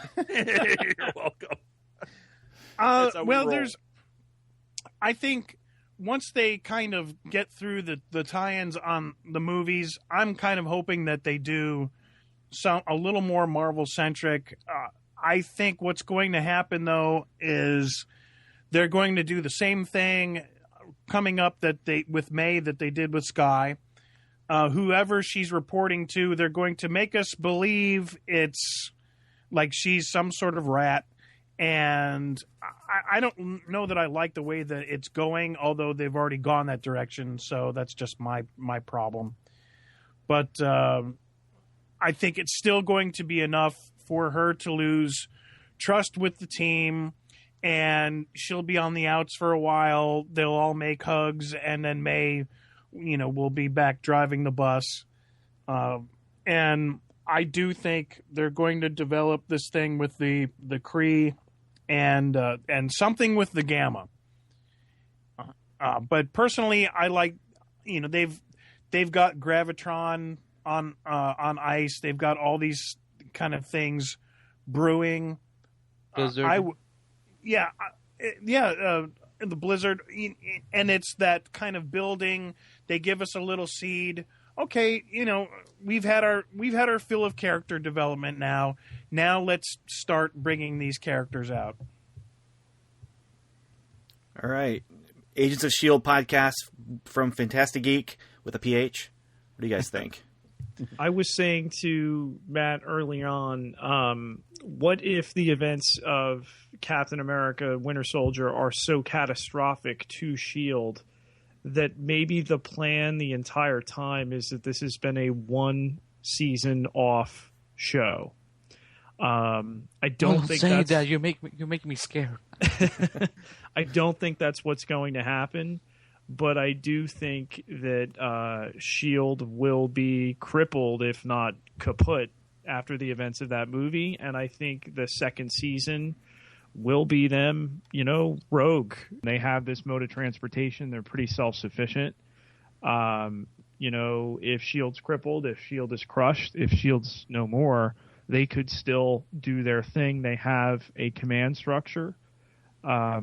welcome. I think once they kind of get through the tie-ins on the movies, I'm kind of hoping that they do a little more Marvel-centric. I think what's going to happen, though, is they're going to do the same thing coming up with May that they did with Skye. Whoever she's reporting to, they're going to make us believe it's like she's some sort of rat. And I don't know that I like the way that it's going, although they've already gone that direction. So that's just my problem. But I think it's still going to be enough for her to lose trust with the team, and she'll be on the outs for a while. They'll all make hugs, and then May, will be back driving the bus. And I do think they're going to develop this thing with the Kree and something with the Gamma. But personally, I like, they've got Gravitron on ice. They've got all these kind of things brewing. Blizzard. The Blizzard, and it's that kind of building. They give us a little seed. Okay, we've had our fill of character development now. Now let's start bringing these characters out. All right. Agents of S.H.I.E.L.D. podcast from Phantastic Geek with a PH. What do you guys think? I was saying to Matt early on, what if the events of Captain America, Winter Soldier are so catastrophic to S.H.I.E.L.D. that maybe the plan the entire time is that this has been a one-season off show. I don't think say that's... that. You're making me scared. I don't think that's what's going to happen, but I do think that S.H.I.E.L.D. will be crippled, if not kaput, after the events of that movie, and I think the second season will be them, rogue. They have this mode of transportation. They're pretty self-sufficient. If S.H.I.E.L.D.'s crippled, if S.H.I.E.L.D. is crushed, if S.H.I.E.L.D.'s no more, they could still do their thing. They have a command structure. I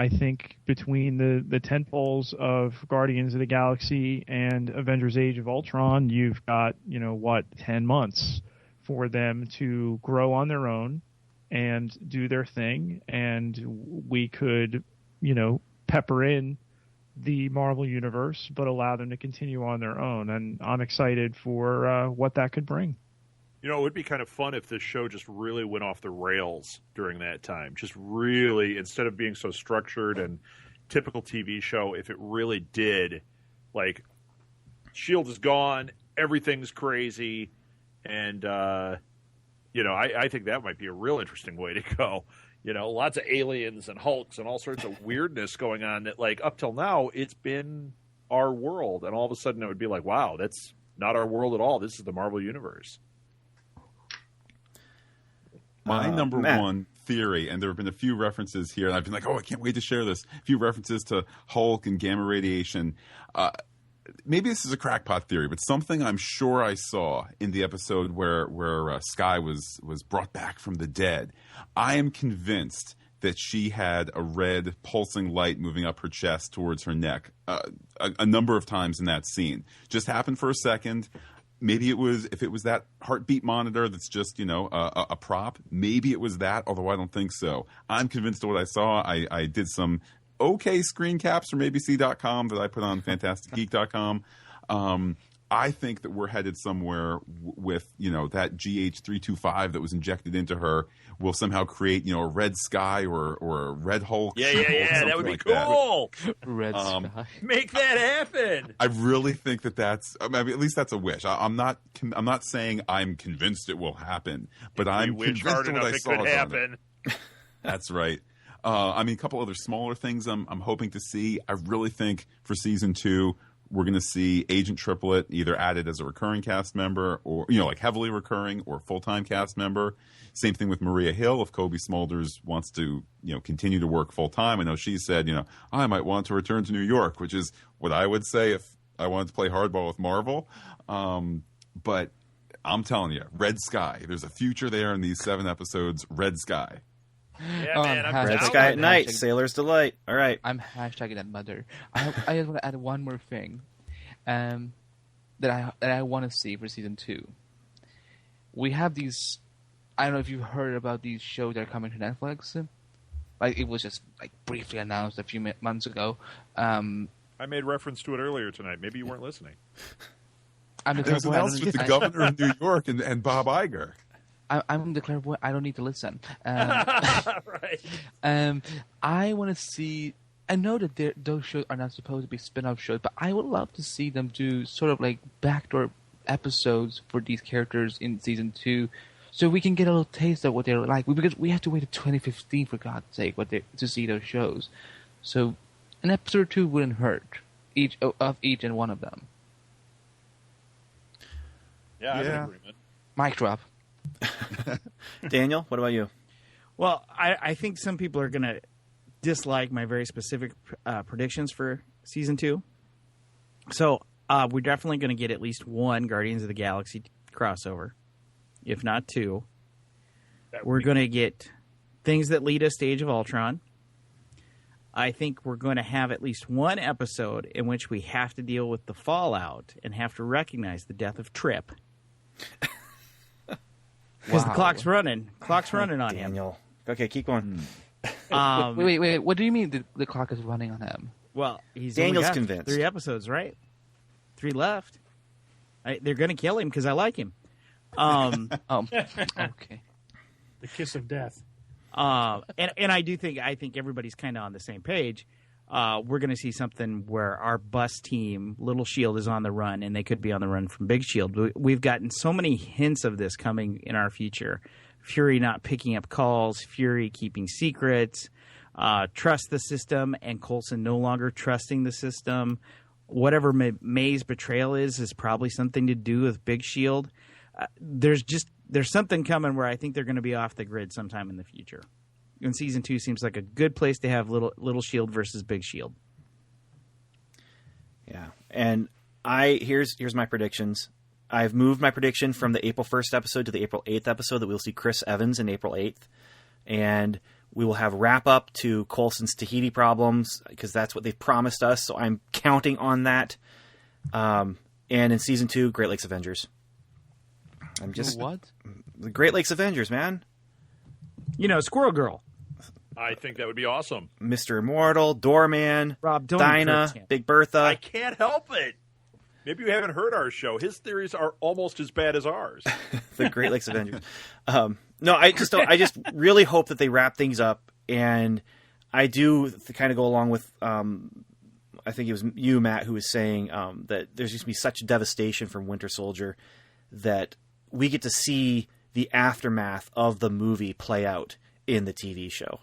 think between the tentpoles of Guardians of the Galaxy and Avengers Age of Ultron, you've got, 10 months for them to grow on their own and do their thing. And we could, pepper in the Marvel Universe, but allow them to continue on their own. And I'm excited for what that could bring. It would be kind of fun if this show just really went off the rails during that time. Just really, instead of being so structured and typical TV show, if it really did, like, S.H.I.E.L.D. is gone, everything's crazy, and, I think that might be a real interesting way to go. Lots of aliens and Hulks and all sorts of weirdness going on that, like, up till now, it's been our world, and all of a sudden it would be like, wow, that's not our world at all. This is the Marvel Universe. My number Matt. one theory, and there have been a few references here, and I've been like, I can't wait to share this. A few references to Hulk and gamma radiation. Maybe this is a crackpot theory, but something I'm sure I saw in the episode where Skye was brought back from the dead. I am convinced that she had a red pulsing light moving up her chest towards her neck a number of times in that scene. Just happened for a second. Maybe if it was that heartbeat monitor that's just, a prop, maybe it was that, although I don't think so. I'm convinced of what I saw. I did some okay screen caps from ABC.com that I put on PhantasticGeek.com. I think that we're headed somewhere with, that GH325 that was injected into her will somehow create, a red sky or a red Hulk. Yeah. That would be cool. Red sky. Make that happen. I really think that's. I mean, at least that's a wish. I'm not saying I'm convinced it will happen, but I'm wish convinced hard of what I enough it saw. could happen. That's right. I mean, a couple other smaller things I'm hoping to see. I really think for season 2. We're going to see Agent Triplet either added as a recurring cast member or, like heavily recurring or full-time cast member. Same thing with Maria Hill. If Kobe Smulders wants to, continue to work full-time. I know she said, I might want to return to New York, which is what I would say if I wanted to play hardball with Marvel. But I'm telling you, Red Sky. There's a future there in these 7 episodes. Red Sky. Yeah, man, I'm Red down. Sky at night, Sailor's Delight. All right. I'm hashtagging that mother. I just want to add one more thing that I want to see for season 2. We have these. I don't know if you've heard about these shows that are coming to Netflix. Like it was just briefly announced a few months ago. I made reference to it earlier tonight. Maybe you weren't listening. It was announced with the governor of New York and Bob Iger. I'm the clairvoyant. I don't need to listen. Right. I want to see. I know that those shows are not supposed to be spin-off shows, but I would love to see them do sort of like backdoor episodes for these characters in season 2, so we can get a little taste of what they're like. Because we have to wait until 2015 for God's sake to see those shows. So an episode or 2 wouldn't hurt each and one of them. Yeah, I'm in agreement. Mic drop. Daniel, what about you? Well, I think some people are going to dislike my very specific predictions for season 2. So we're definitely going to get at least one Guardians of the Galaxy crossover, if not 2. We're going to get things that lead us to Age of Ultron. I think we're going to have at least one episode in which we have to deal with the fallout and have to recognize the death of Trip. Because the clock's running. Clock's running on Daniel. Okay, keep going. Wait. What do you mean the clock is running on him? Well, he's Daniel's only got convinced. 3 episodes, right? 3 left. They're going to kill him because I like him. Okay. The kiss of death. And I think everybody's kind of on the same page. We're going to see something where our bus team, Little Shield, is on the run, and they could be on the run from Big Shield. We've gotten so many hints of this coming in our future. Fury not picking up calls, Fury keeping secrets, trust the system, and Coulson no longer trusting the system. Whatever May's betrayal is probably something to do with Big Shield. There's something coming where I think they're going to be off the grid sometime in the future. And season 2 seems like a good place to have Little Shield versus Big Shield. Yeah, and here's my predictions. I've moved my prediction from the April 1st episode to the April 8th episode that we'll see Chris Evans in April 8th. And we will have wrap-up to Coulson's Tahiti problems because that's what they've promised us, so I'm counting on that. And in Season 2, Great Lakes Avengers. I'm just... What? The Great Lakes Avengers, man. Squirrel Girl. I think that would be awesome. Mr. Immortal, Doorman, Rob, don't Dinah, encourage him. Big Bertha. I can't help it. Maybe you haven't heard our show. His theories are almost as bad as ours. The Great Lakes Avengers. No, I just really hope that they wrap things up, and I do kind of go along with. I think it was you, Matt, who was saying that there's just going to be such devastation from Winter Soldier that we get to see the aftermath of the movie play out in the TV show,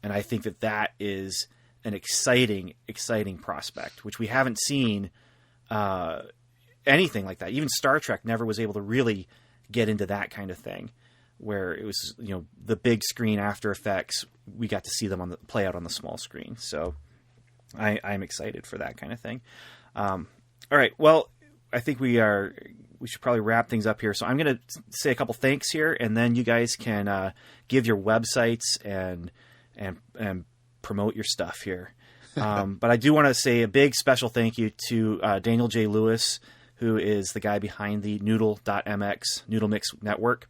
and I think that is an exciting prospect, which we haven't seen. Anything like that. Even Star Trek never was able to really get into that kind of thing, where it was the big screen After Effects. We got to see them play out on the small screen. So I'm excited for that kind of thing. All right. Well, I think we should probably wrap things up here. So I'm going to say a couple thanks here, and then you guys can give your websites and promote your stuff here. But I do want to say a big special thank you to Daniel J. Lewis, who is the guy behind the Noodle.mx, Noodle Mix Network,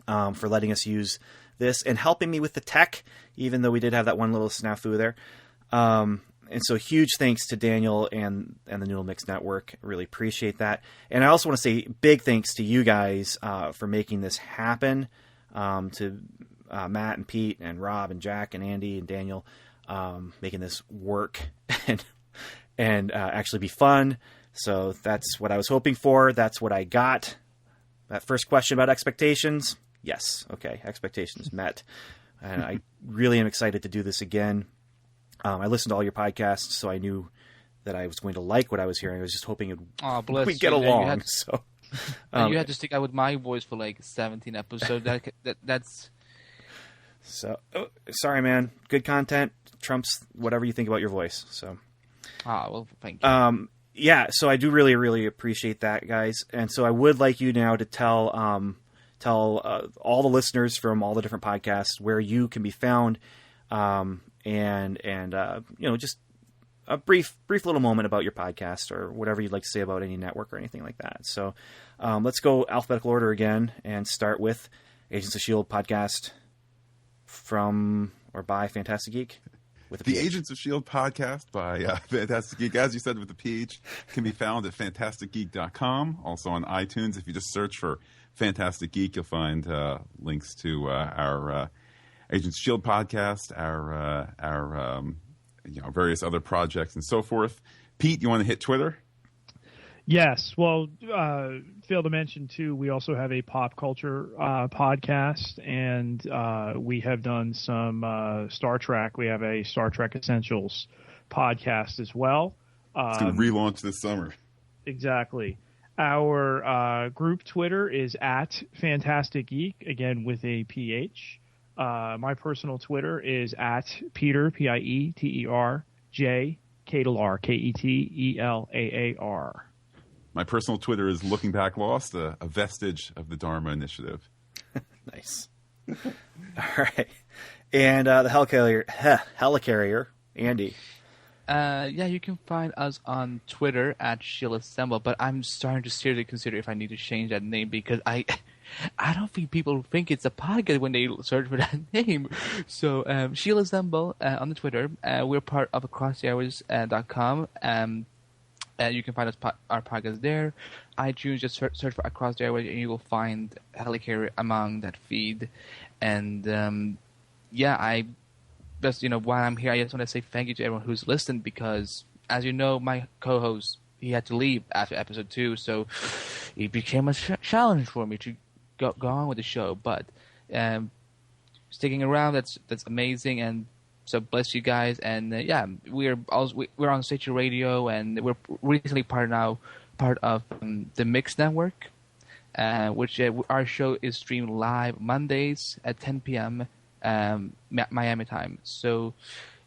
for letting us use this and helping me with the tech, even though we did have that one little snafu there. And so huge thanks to Daniel and the Noodle Mix Network. Really appreciate that. And I also want to say big thanks to you guys for making this happen, to Matt and Pete and Rob and Jack and Andy and Daniel, making this work and actually be fun. So that's what I was hoping for. That's what I got. That first question about expectations. Yes. Okay. Expectations met. And I really am excited to do this again. I listened to all your podcasts, so I knew that I was going to like what I was hearing. I was just hoping we'd get along. You had to stick out with my voice for like 17 episodes. That's... So, sorry, man. Good content trumps whatever you think about your voice. So, well, thank you. Yeah, so I do really, really appreciate that, guys. And so I would like you now to tell all the listeners from all the different podcasts where you can be found. And just a brief little moment about your podcast or whatever you'd like to say about any network or anything like that. So let's go alphabetical order again and start with Agents of S.H.I.E.L.D. podcast from or by Phantastic Geek. With the Agents of S.H.I.E.L.D. podcast by Phantastic Geek, as you said, with the PH, can be found at phantasticgeek.com. Also on iTunes. If you just search for Phantastic Geek, you'll find links to our Agents of S.H.I.E.L.D. podcast, our various other projects and so forth. Pete, you want to hit Twitter? Yes. Well, failed to mention, too, we also have a pop culture podcast, and we have done some Star Trek. We have a Star Trek Essentials podcast as well. It's going to relaunch this summer. Exactly. Our group Twitter is at Phantastic Geek, again with a PH. My personal Twitter is at Peter, Pieter, J, Ketelaar, Ketelaar. My personal Twitter is Looking Back Lost, a vestige of the Dharma Initiative. Nice. All right. And the Helicarrier, Andy. You can find us on Twitter at S.H.I.E.L.D. Assemble, but I'm starting to seriously consider if I need to change that name because I don't think people think it's a podcast when they search for that name. So, S.H.I.E.L.D. Assemble on the Twitter. We're part of AcrossTheAirways.com. You can find our podcast there. iTunes, just search for Across the Airways, and you will find Helicarrier among that feed. And while I'm here, I just want to say thank you to everyone who's listened because, as you know, my co-host, he had to leave after episode 2, so it became a challenge for me to go on with the show. But sticking around, that's amazing, and so bless you guys. And we're on Stitcher Radio, and we're recently part of the Mix Network, which our show is streamed live Mondays at 10 p.m. Miami time. So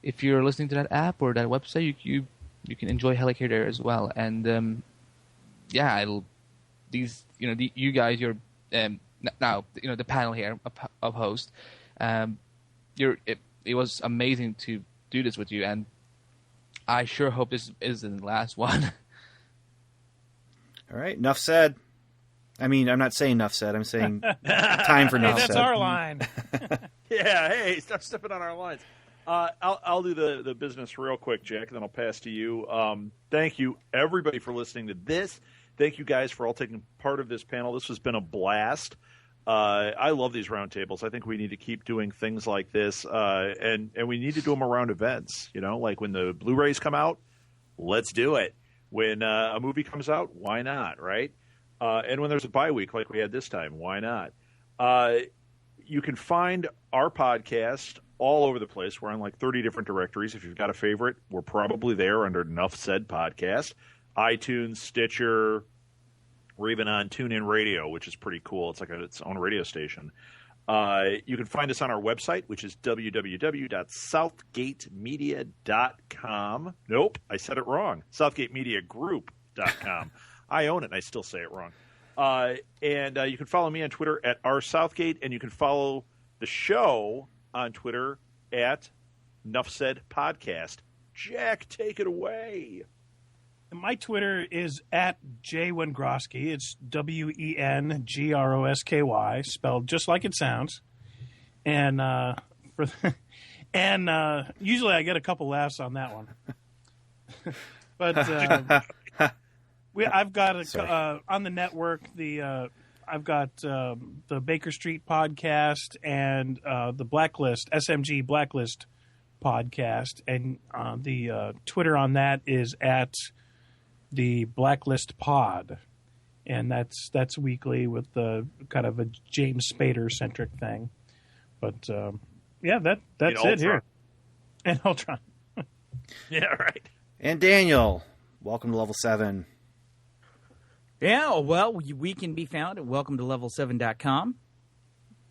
if you're listening to that app or that website, you can enjoy Helicarrier there as well. And you guys, you're now the panel here of hosts. It was amazing to do this with you, and I sure hope this isn't the last one. All right, enough said. I mean, I'm not saying enough said. I'm saying time for enough said. That's our line. Yeah, hey, stop stepping on our lines. I'll do the business real quick, Jack, and then I'll pass to you. Thank you, everybody, for listening to this. Thank you guys for all taking part of this panel. This has been a blast. I love these roundtables. I think we need to keep doing things like this, and we need to do them around events. Like when the Blu-rays come out, let's do it. When a movie comes out, why not, right? And when there's a bye week like we had this time, why not? You can find our podcast all over the place. We're on like 30 different directories. If you've got a favorite, we're probably there under Nuff Said Podcast. iTunes, Stitcher, we're even on TuneIn Radio, which is pretty cool. It's like its own radio station. You can find us on our website, which is www.southgatemedia.com. Nope, I said it wrong. Southgatemediagroup.com. I own it, and I still say it wrong. And you can follow me on Twitter at rsouthgate, and you can follow the show on Twitter at Nuff Said Podcast. Jack, take it away. My Twitter is at jwengroski. It's WENGROSKY, spelled just like it sounds. And usually I get a couple laughs on that one. But I've got on the network I've got the Baker Street podcast and the Blacklist SMG Blacklist podcast, and the Twitter on that is at the Blacklist Pod, and that's weekly with the kind of a James Spader centric thing. But that's it here. And Ultron. Yeah, right. And Daniel, welcome to Level 7. Yeah, well, we can be found at welcome-to-level7.com.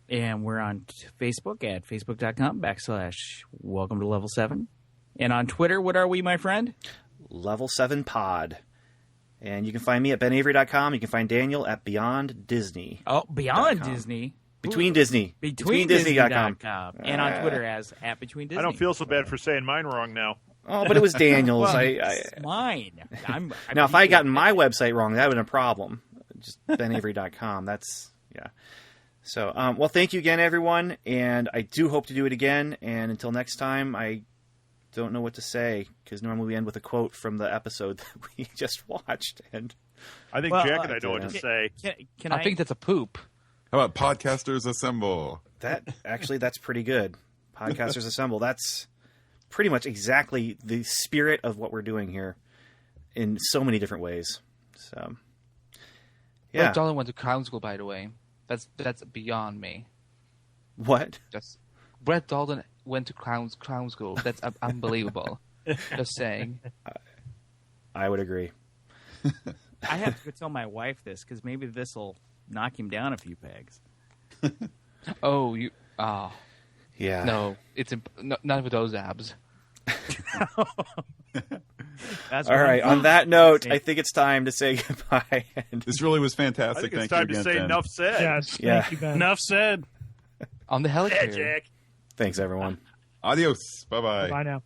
And we're on Facebook at facebook.com/welcome-to-level7. And on Twitter, what are we, my friend? Level 7 Pod. And you can find me at benavery.com. You can find Daniel at Beyond Disney. Oh, Beyond Disney. Between Disney. Between Disney.com. And on Twitter as at Between Disney. I don't feel so bad for saying mine wrong now. Oh, but it was Daniel's. Well, it's mine. Now, if I had gotten my website wrong, that would have been a problem. Just benavery.com. That's, yeah. So, well, thank you again, everyone. And I do hope to do it again. And until next time, I don't know what to say, because normally we end with a quote from the episode that we just watched. And I think Jack and I know what to say. I think that's a poop. How about Podcasters Assemble? That's pretty good. Podcasters Assemble. That's pretty much exactly the spirit of what we're doing here in so many different ways. So, yeah. Brett Dalton went to clown school, by the way. That's beyond me. What? Brett Dalton went to clown school. That's unbelievable. Just saying. I would agree. I have to tell my wife this, because maybe this will knock him down a few pegs. Yeah. No, none of those abs. That's all right. On that note, I think it's time to say goodbye. This really was fantastic. I think it's Thank time you to again, say Ben. enough said. Yes, Yeah. thank you, Ben. Enough said. On the Yeah, Helicarrier. Jack. Thanks, everyone. Adios. Bye-bye. Bye now.